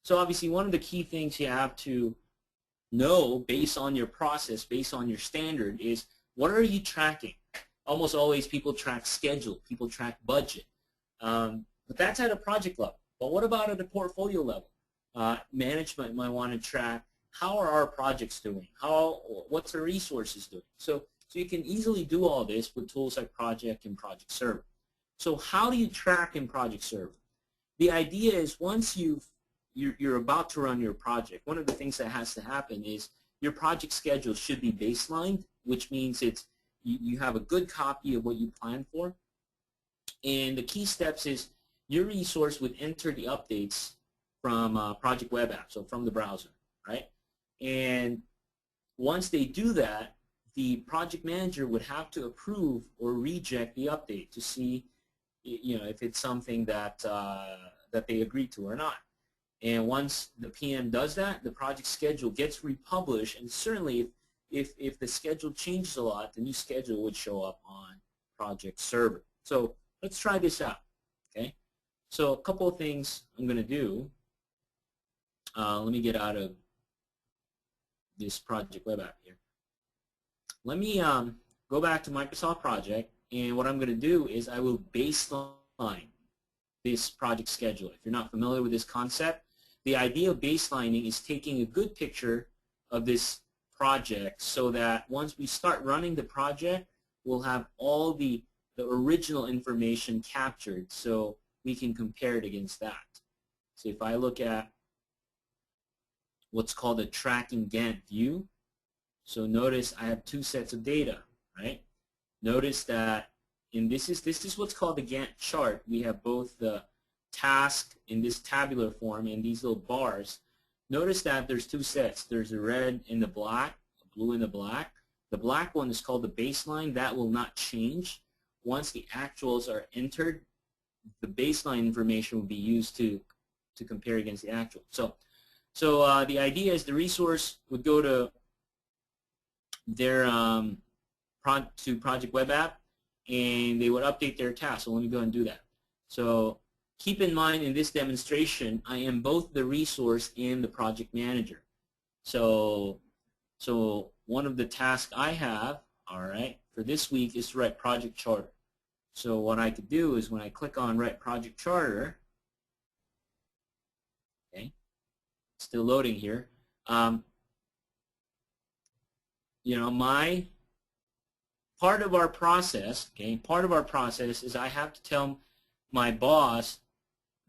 [SPEAKER 2] So obviously one of the key things you have to know based on your process, based on your standard is what are you tracking? Almost always people track schedule, people track budget. But that's at a project level. But what about at a portfolio level? Management might want to track how are our projects doing? What's the resources doing? So you can easily do all this with tools like Project and Project Server. So how do you track in Project Server? The idea is once you're about to run your project, one of the things that has to happen is your project schedule should be baselined, which means you have a good copy of what you plan for. And the key steps is your resource would enter the updates from Project Web App, so from the browser, right? And once they do that, the project manager would have to approve or reject the update to see, you know, if it's something that that they agree to or not. And once the PM does that, the project schedule gets republished, and certainly if the schedule changes a lot, the new schedule would show up on Project Server. So let's try this out, okay? So a couple of things I'm going to do. Let me get out of this Project Web App here. Let me go back to Microsoft Project, and what I'm going to do is I will baseline this project schedule. If you're not familiar with this concept, the idea of baselining is taking a good picture of this project so that once we start running the project, we'll have all the original information captured so we can compare it against that. So if I look at what's called a tracking Gantt view, so notice I have two sets of data, right? Notice that this is what's called the Gantt chart. We have both the task in this tabular form and these little bars. Notice that there's two sets. There's the red and the black, the blue and the black. The black one is called the baseline. That will not change. Once the actuals are entered, the baseline information will be used to compare against the actual. So the idea is the resource would go to their Project Web App, and they would update their task. So let me go and do that. So keep in mind in this demonstration, I am both the resource and the project manager. So one of the tasks I have, all right, for this week is to write project charter. So what I could do is when I click on write project charter, okay, still loading here. You know, my part of our process, okay, part of our process is I have to tell my boss,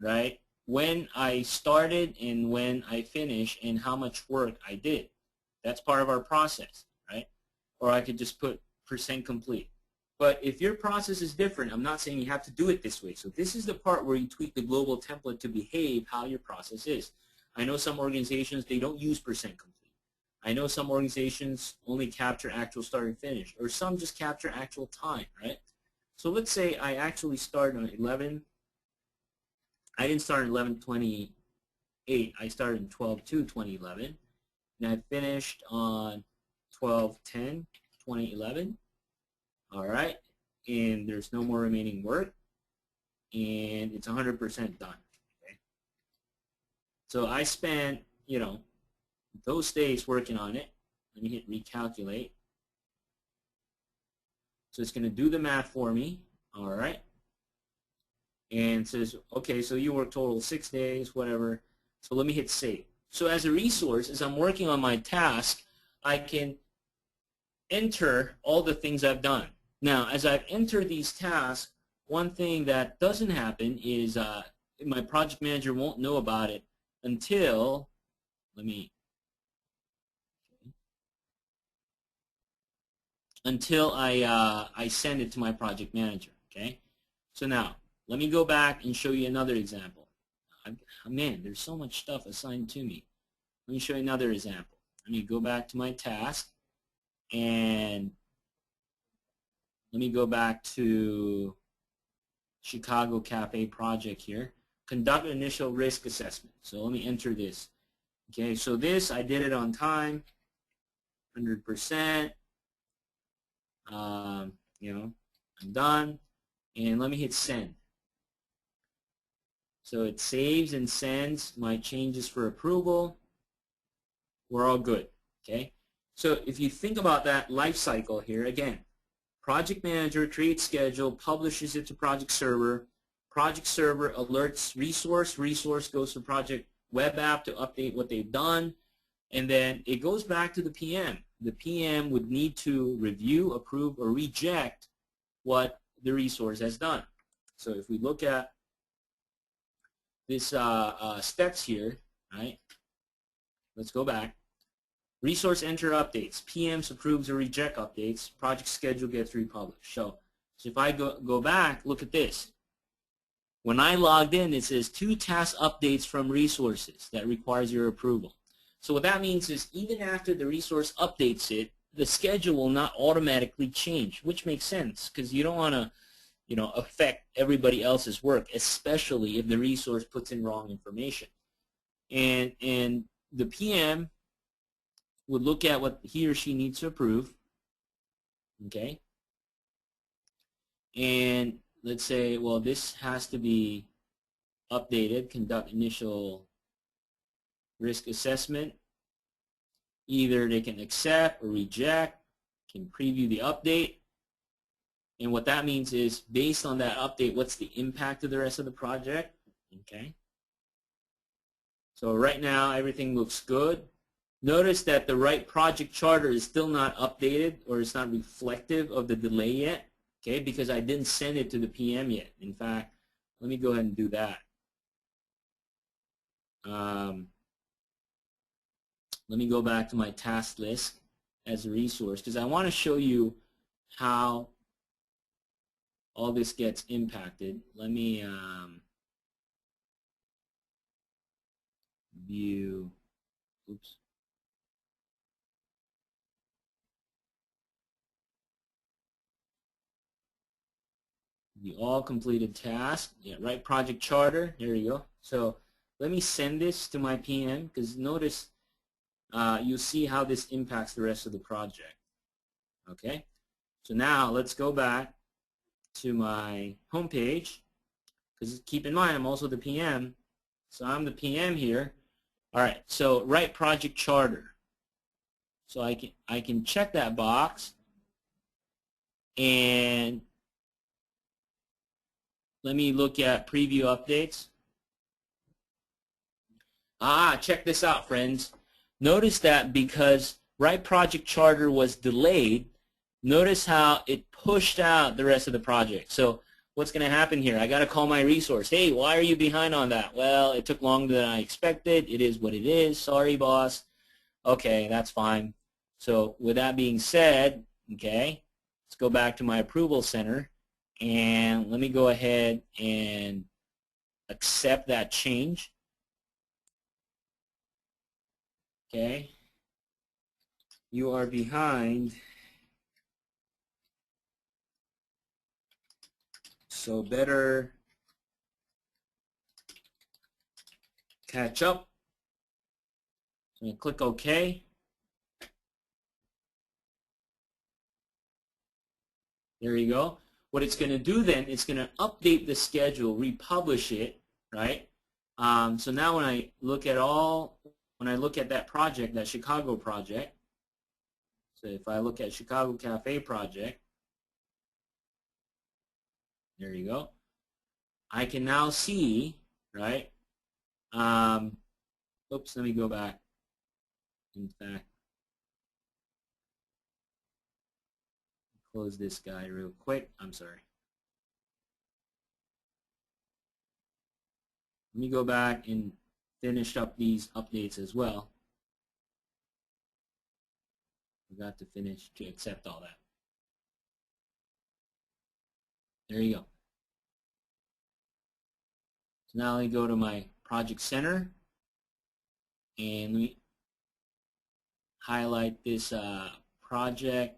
[SPEAKER 2] right, when I started and when I finished and how much work I did. That's part of our process, right? Or I could just put % complete. But if your process is different, I'm not saying you have to do it this way. So this is the part where you tweak the global template to behave how your process is. I know some organizations, they don't use percent complete. I know some organizations only capture actual start and finish, or some just capture actual time, right? So let's say I actually start on 11. I didn't start on 11/28. I started in 12/2/2011, and I finished on 12/10/2011. All right, and there's no more remaining work, and it's 100% done. Okay, so I spent, those days working on it. Let me hit recalculate. So it's going to do the math for me. All right, and it says, okay, so you work total 6 days, whatever. So let me hit save. So as a resource, as I'm working on my task, I can enter all the things I've done. Now, as I've entered these tasks, one thing that doesn't happen is my project manager won't know about it until, I send it to my project manager, okay? So now, let me go back and show you another example. Man, there's so much stuff assigned to me. Let me show you another example. Let me go back to my task, and let me go back to Chicago Cafe project here. Conduct initial risk assessment. So let me enter this. Okay, so this, I did it on time, 100%. I'm done. And let me hit send. So it saves and sends my changes for approval. We're all good. Okay, so if you think about that life cycle here, again, project manager creates schedule, publishes it to project server alerts resource goes to project web app to update what they've done, and then it goes back to the PM. The PM would need to review, approve, or reject what the resource has done. So if we look at this steps here, right, let's go back. Resource enter updates, PMs approves or reject updates, project schedule gets republished. So if I go back, look at this. When I logged in, it says 2 task updates from resources that requires your approval. So what that means is even after the resource updates it, the schedule will not automatically change, which makes sense because you don't want to, affect everybody else's work, especially if the resource puts in wrong information. And the PM would look at what he or she needs to approve, okay? And let's say, well, this has to be updated, conduct initial risk assessment. Either they can accept or reject, can preview the update. And what that means is, based on that update, what's the impact of the rest of the project, okay? So right now, everything looks good. Notice that the right project charter is still not updated, or it's not reflective of the delay yet, okay, because I didn't send it to the PM yet. In fact, let me go ahead and do that. Let me go back to my task list as a resource, because I want to show you how all this gets impacted. Let me view, oops. The all completed task, yeah, right project charter, there you go. So let me send this to my PM, because notice you'll see how this impacts the rest of the project. Okay, so now let's go back to my home page, because keep in mind I'm also the PM, so I'm the PM here. All right, so right project charter. So I can check that box, and let me look at preview updates. Check this out, friends. Notice that because right project charter was delayed, notice how it pushed out the rest of the project. So what's going to happen here? I got to call my resource. Hey, why are you behind on that? Well, it took longer than I expected. It is what it is. Sorry, boss. Okay, that's fine. So with that being said, okay, let's go back to my approval center, and let me go ahead and accept that change. Okay. You are behind, so better catch up. So you click OK. There you go. What it's going to do then, it's going to update the schedule, republish it, right? So now when I look at that project, that Chicago project, so if I look at Chicago Cafe project, there you go. I can now see, right? Oops, let me go back. In fact, close this guy real quick. I'm sorry. Let me go back and finish up these updates as well. Forgot to finish to accept all that. There you go. So now let me go to my project center and let me highlight this project,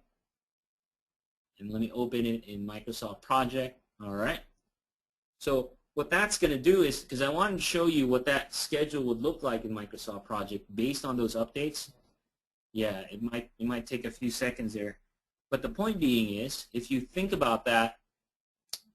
[SPEAKER 2] and let me open it in Microsoft Project. All right. So what that's going to do is, because I wanted to show you what that schedule would look like in Microsoft Project based on those updates. Yeah, it might take a few seconds there. But the point being is, if you think about that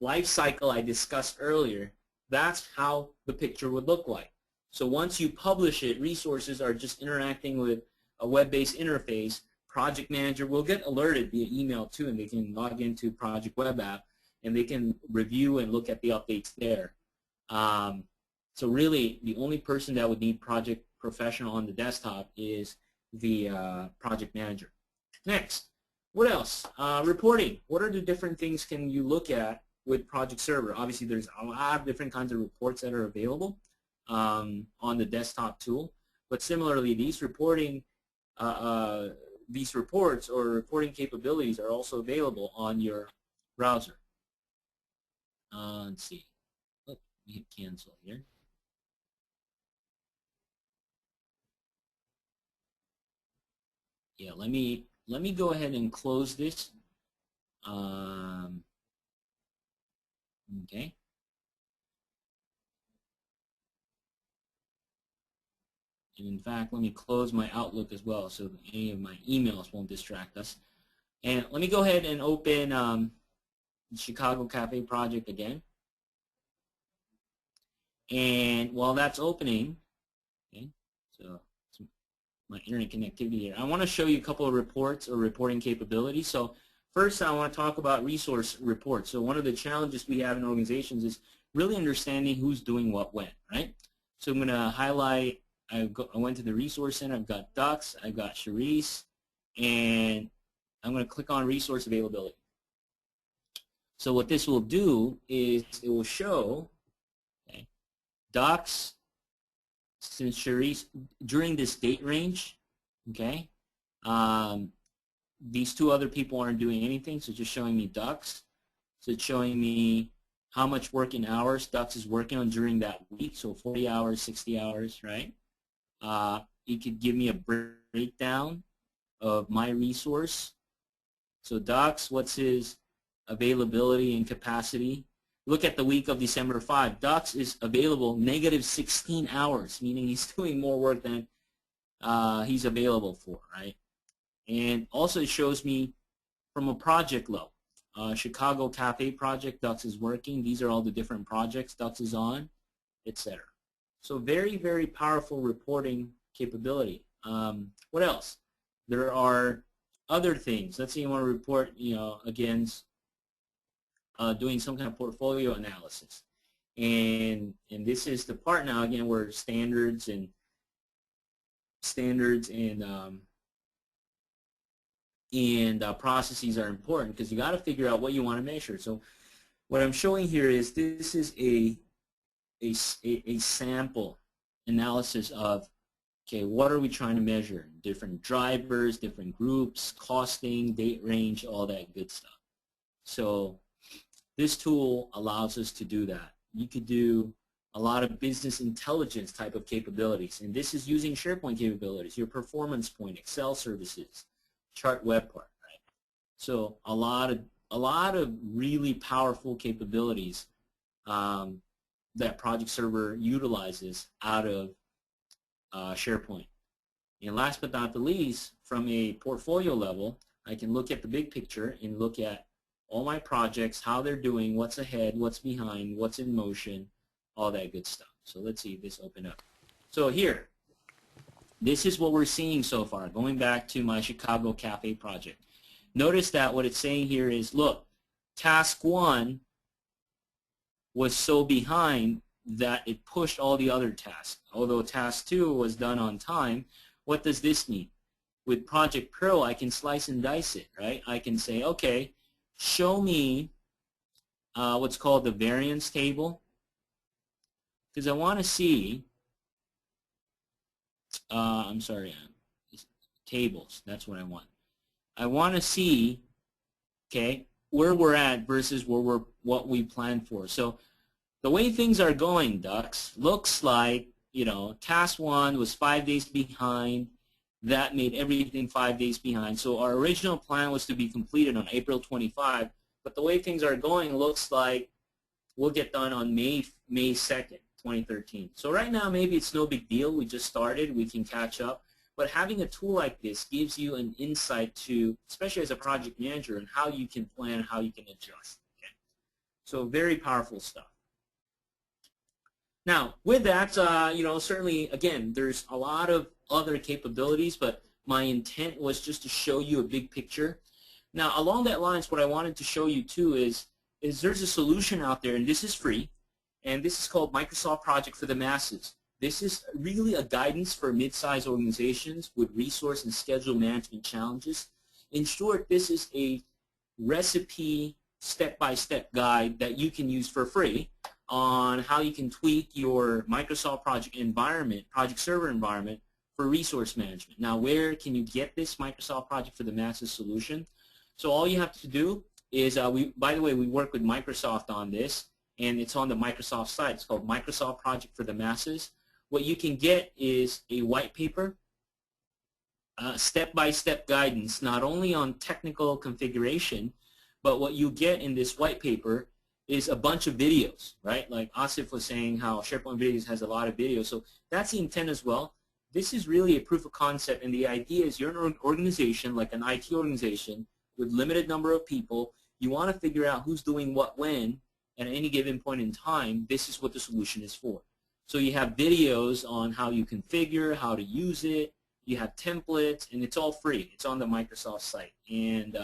[SPEAKER 2] life cycle I discussed earlier, that's how the picture would look like. So once you publish it, resources are just interacting with a web-based interface. Project manager will get alerted via email too, and they can log into Project Web App, and they can review and look at the updates there. So really, the only person that would need Project Professional on the desktop is the project manager. Next, what else? Reporting. What are the different things can you look at with Project Server? Obviously, there's a lot of different kinds of reports that are available on the desktop tool. But similarly, these reports or reporting capabilities are also available on your browser. Let's see. Oh, let me hit cancel here. Yeah, let me go ahead and close this. Okay. And in fact, let me close my Outlook as well so that any of my emails won't distract us. And let me go ahead and open the Chicago Cafe project again. And while that's opening, okay, so my internet connectivity here, I want to show you a couple of reports or reporting capabilities. So first, I want to talk about resource reports. So one of the challenges we have in organizations is really understanding who's doing what when, right? So I'm going to highlight, I went to the resource center, I've got Ducks, I've got Charisse, and I'm going to click on resource availability. So what this will do is it will show, okay, Ducks, since Charisse, during this date range, okay, these two other people aren't doing anything, so just showing me Ducks. So it's showing me how much working hours Ducks is working on during that week, so 40 hours, 60 hours, right? It could give me a breakdown of my resource. So Ducks, what's his availability and capacity? Look at the week of December 5. Ducks is available negative 16 hours, meaning he's doing more work than he's available for, right? And also it shows me from a project level. Chicago Cafe project, Ducks is working. These are all the different projects Ducks is on, etc. So very, very powerful reporting capability. What else? There are other things. Let's say you want to report, against doing some kind of portfolio analysis. And this is the part now, again, where standards and processes are important, because you got to figure out what you want to measure. So what I'm showing here is this is a sample analysis of, okay, what are we trying to measure? Different drivers, different groups, costing, date range, all that good stuff. So this tool allows us to do that. You could do a lot of business intelligence type of capabilities, and this is using SharePoint capabilities, your performance point, Excel services, chart web part, right? So a lot of really powerful capabilities that Project Server utilizes out of SharePoint. And last but not the least, from a portfolio level, I can look at the big picture and look at all my projects, how they're doing, what's ahead, what's behind, what's in motion, all that good stuff. So let's see this open up. So here, this is what we're seeing so far, going back to my Chicago Cafe project. Notice that what it's saying here is, look, task 1 was so behind that it pushed all the other tasks. Although task 2 was done on time, what does this mean? With Project Pro, I can slice and dice it, right? I can say, okay, show me what's called the variance table, because I want to see, I'm sorry, tables, that's what I want. I want to see, okay, where we're at versus what we planned for. So the way things are going, Ducks, looks like, you know, task 1 was 5 days behind. That made everything 5 days behind. So our original plan was to be completed on April 25, but the way things are going looks like we'll get done on May 2nd, 2013. So right now maybe it's no big deal. We just started. We can catch up. But having a tool like this gives you an insight to, especially as a project manager, and how you can plan, how you can adjust. Okay? So very powerful stuff. Now, with that, you know, certainly, again, there's a lot of other capabilities, but my intent was just to show you a big picture. Now, along that lines, what I wanted to show you, too, is there's a solution out there, and this is free, and this is called Microsoft Project for the Masses. This is really a guidance for mid-sized organizations with resource and schedule management challenges. In short, this is a recipe step-by-step guide that you can use for free on how you can tweak your Microsoft project environment, project server environment, for resource management. Now, where can you get this Microsoft Project for the Masses solution? So all you have to do is, by the way, we work with Microsoft on this, and it's on the Microsoft site. It's called Microsoft Project for the Masses. What you can get is a white paper, step-by-step guidance, not only on technical configuration, but what you get in this white paper is a bunch of videos, right? Like Asif was saying how SharePoint Videos has a lot of videos. So that's the intent as well. This is really a proof of concept, and the idea is you're an organization, like an IT organization, with limited number of people. You want to figure out who's doing what when at any given point in time. This is what the solution is for. So you have videos on how you configure, how to use it. You have templates, and it's all free. It's on the Microsoft site. And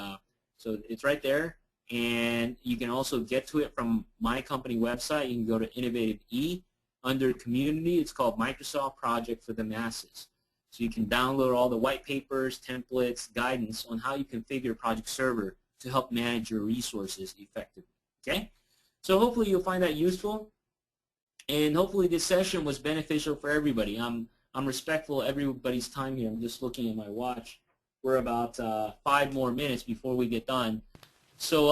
[SPEAKER 2] so it's right there. And you can also get to it from my company website. You can go to Innovative E. Under Community, it's called Microsoft Project for the Masses. So you can download all the white papers, templates, guidance on how you configure Project Server to help manage your resources effectively. Okay? So hopefully you'll find that useful. And hopefully this session was beneficial for everybody. I'm respectful of everybody's time here. I'm just looking at my watch. We're about 5 more minutes before we get done. So,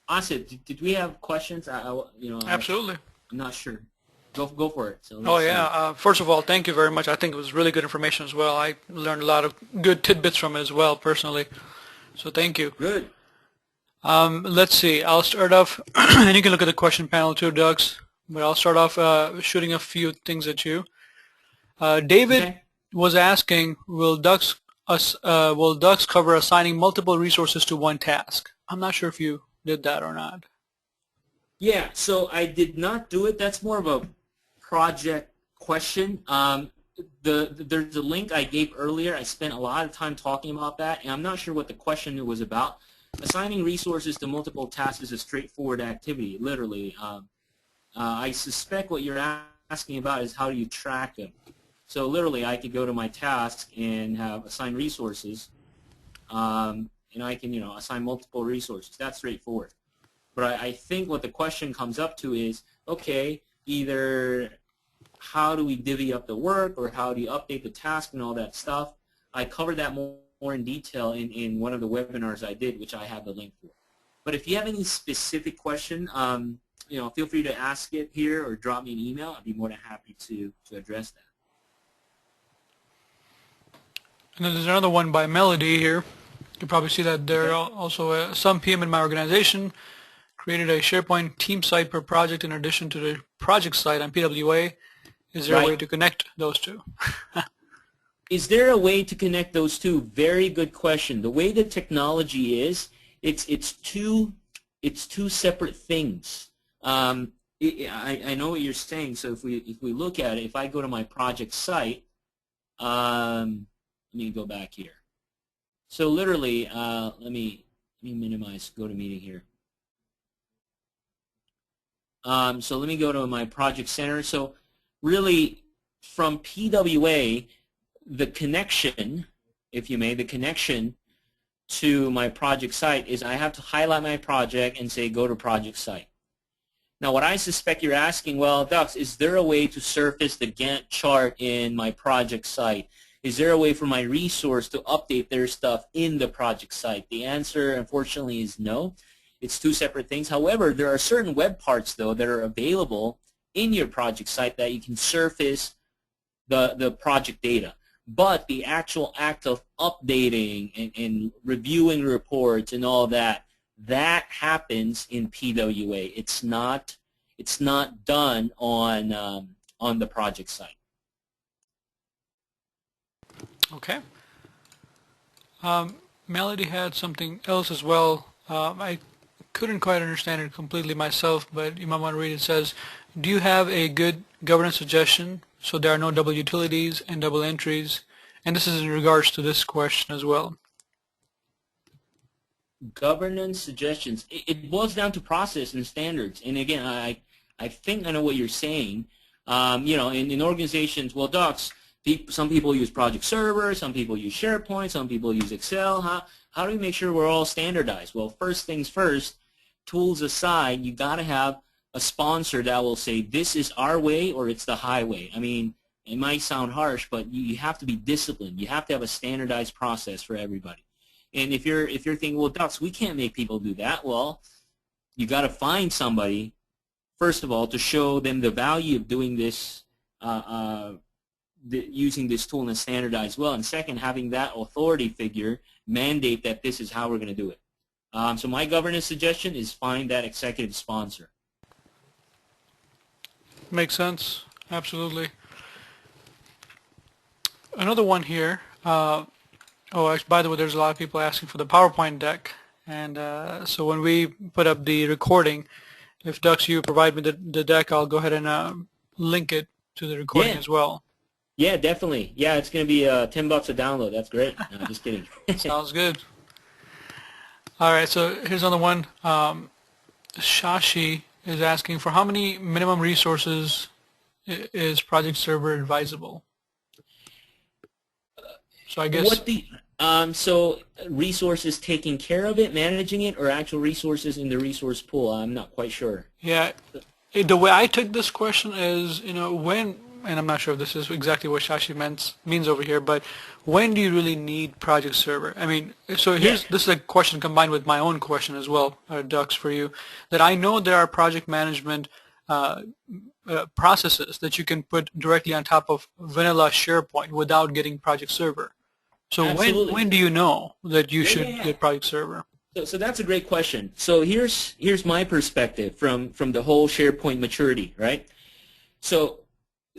[SPEAKER 2] Asif, did we have questions?
[SPEAKER 1] Absolutely.
[SPEAKER 2] I'm not sure. Go for it. So
[SPEAKER 1] Oh, yeah. First of all, thank you very much. I think it was really good information as well. I learned a lot of good tidbits from it as well, personally. So thank you.
[SPEAKER 2] Good.
[SPEAKER 1] Let's see. I'll start off, and you can look at the question panel too, Doug's. But I'll start off shooting a few things at you. David was asking, will Ducks cover assigning multiple resources to one task? I'm not sure if you did that or not.
[SPEAKER 2] Yeah, so I did not do it. That's more of a project question. There's a link I gave earlier. I spent a lot of time talking about that, and I'm not sure what the question was about. Assigning resources to multiple tasks is a straightforward activity, literally. I suspect what you're asking about is how do you track them. So literally, I could go to my task and have assigned resources, and I can, assign multiple resources. That's straightforward. But I think what the question comes up to is, okay, either how do we divvy up the work, or how do you update the task and all that stuff. I covered that more in detail in one of the webinars I did, which I have the link for. But if you have any specific question, feel free to ask it here or drop me an email. I'd be more than happy to address that.
[SPEAKER 1] And then there's another one by Melody here. You can probably see that there are also some PM in my organization created a SharePoint team site per project in addition to the project site on PWA. Is there a way to connect those two?
[SPEAKER 2] Is there a way to connect those two? Very good question. The way the technology is, it's two separate things. I know what you're saying. So if we look at it, if I go to my project site, let me go back here. So literally, let me minimize GoToMeeting here. So let me go to my project center. So really, from PWA, the connection, if you may, the connection to my project site is I have to highlight my project and say go to project site. Now what I suspect you're asking, well, Dux, is there a way to surface the Gantt chart in my project site? Is there a way for my resource to update their stuff in the project site? The answer, unfortunately, is no. It's two separate things. However, there are certain web parts, though, that are available in your project site that you can surface the project data. But the actual act of updating and reviewing reports and all that, that happens in PWA. It's not done on the project site.
[SPEAKER 1] Okay. Melody had something else as well. I couldn't quite understand it completely myself, but you might want to read it. It says, do you have a good governance suggestion so there are no double utilities and double entries? And this is in regards to this question as well.
[SPEAKER 2] Governance suggestions. It boils down to process and standards. And again, I think I know what you're saying. In organizations, well, docs, some people use Project Server, some people use SharePoint, some people use Excel. How do we make sure we're all standardized? Well, first things first, tools aside, you got to have a sponsor that will say this is our way or it's the highway. I mean, it might sound harsh, but you have to be disciplined. You have to have a standardized process for everybody. And if you're thinking, well, Dux, we can't make people do that, well, you got to find somebody, first of all, to show them the value of doing this, using this tool in a standardized well. And second, having that authority figure mandate that this is how we're going to do it. So my governance suggestion is find that executive sponsor.
[SPEAKER 1] Makes sense. Absolutely. Another one here. Actually, by the way, there's a lot of people asking for the PowerPoint deck. And so when we put up the recording, if Dux, you provide me the deck, I'll go ahead and link it to the recording as well.
[SPEAKER 2] Yeah, definitely. Yeah, it's going to be $10 a download. That's great. No, just kidding.
[SPEAKER 1] Sounds good. All right, so here's another one. Shashi is asking for how many minimum resources is Project Server advisable? So I guess
[SPEAKER 2] so resources taking care of it, managing it, or actual resources in the resource pool? I'm not quite sure.
[SPEAKER 1] Yeah, the way I took this question is, when, and I'm not sure if this is exactly what Shashi means over here, but when do you really need Project Server? I mean, so this is a question combined with my own question as well, Dux, for you, that I know there are project management processes that you can put directly on top of vanilla SharePoint without getting Project Server. So when do you know that you should get Project Server?
[SPEAKER 2] So that's a great question. So here's my perspective from the whole SharePoint maturity, right? So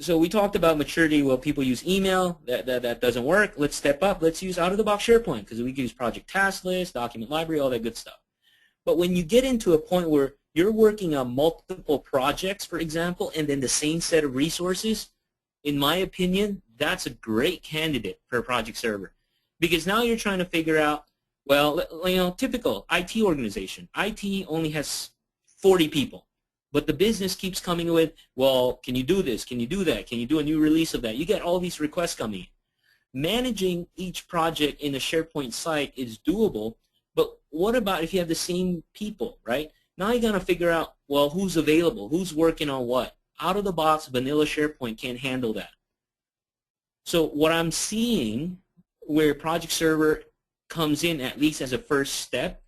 [SPEAKER 2] we talked about maturity. Well, people use email. That doesn't work. Let's step up. Let's use out-of-the-box SharePoint because we can use project task list, document library, all that good stuff. But when you get into a point where you're working on multiple projects, for example, and then the same set of resources, in my opinion, that's a great candidate for a Project Server. Because now you're trying to figure out, well, typical IT organization. IT only has 40 people. But the business keeps coming with, well, can you do this? Can you do that? Can you do a new release of that? You get all these requests coming in. Managing each project in a SharePoint site is doable, but what about if you have the same people, right? Now you're going to figure out, well, who's available? Who's working on what? Out-of-the-box vanilla SharePoint can't handle that. So what I'm seeing where Project Server comes in, at least as a first step,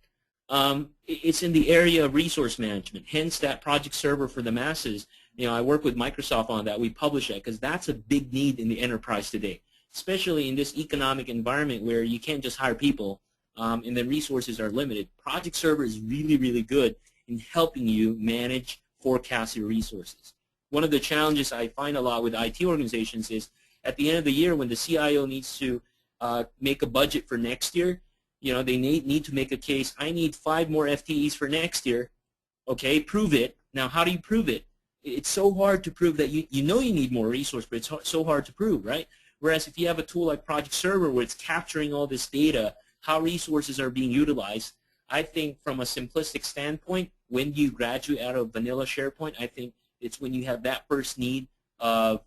[SPEAKER 2] It's in the area of resource management, hence that project server for the masses. I work with Microsoft on that. We publish that because that's a big need in the enterprise today, especially in this economic environment where you can't just hire people and then resources are limited. Project server is really, really good in helping you manage, forecast your resources. One of the challenges I find a lot with IT organizations is at the end of the year when the CIO needs to make a budget for next year, they need to make a case. I need 5 more FTEs for next year. Okay, prove it. Now, how do you prove it? It's so hard to prove that you know you need more resource, but it's so hard to prove, right? Whereas if you have a tool like Project Server where it's capturing all this data, how resources are being utilized, I think from a simplistic standpoint, when you graduate out of vanilla SharePoint, I think it's when you have that first need of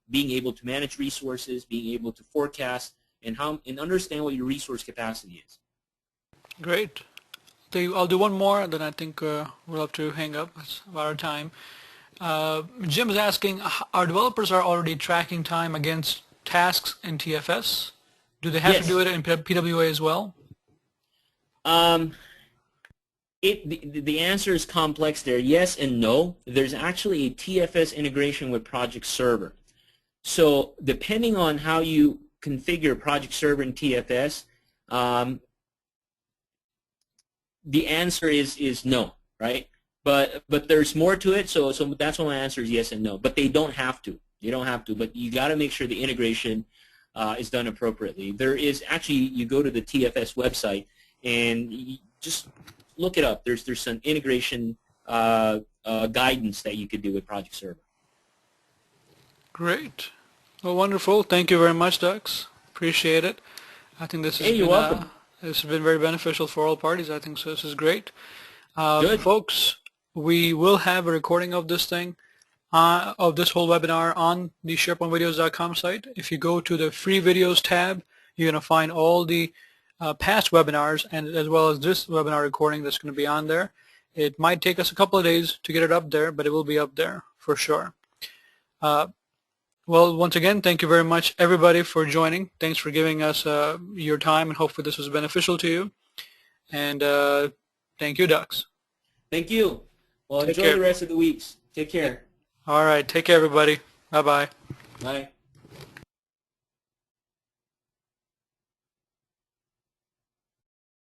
[SPEAKER 2] being able to manage resources, being able to forecast, and understand what your resource capacity is.
[SPEAKER 1] Great. I'll do one more, and then I think we'll have to hang up. It's about our time. Jim is asking, our developers are already tracking time against tasks in TFS. Do they have to do it in PWA as well?
[SPEAKER 2] The answer is complex there. Yes and no. There's actually a TFS integration with Project Server. So depending on how you configure Project Server in TFS, the answer is no, right? But there's more to it, so that's why my answer is yes and no. But they don't have to. You don't have to, but you got to make sure the integration is done appropriately. There is actually, you go to the TFS website and you just look it up. There's some integration guidance that you could do with Project Server.
[SPEAKER 1] Great. Well, wonderful. Thank you very much, Dux. Appreciate it. I think this has
[SPEAKER 2] you're welcome.
[SPEAKER 1] This has been very beneficial for all parties. I think so. This is great.
[SPEAKER 2] Good.
[SPEAKER 1] Folks, we will have a recording of this thing, of this whole webinar on the SharePointVideos.com site. If you go to the free videos tab, you're going to find all the past webinars and as well as this webinar recording that's going to be on there. It might take us a couple of days to get it up there, but it will be up there for sure. Well, once again, thank you very much, everybody, for joining. Thanks for giving us your time, and hopefully this was beneficial to you. And thank you, Dux.
[SPEAKER 2] Thank you. Well, enjoy the rest of the weeks. Take care.
[SPEAKER 1] All right. Take care, everybody. Bye-bye.
[SPEAKER 2] Bye.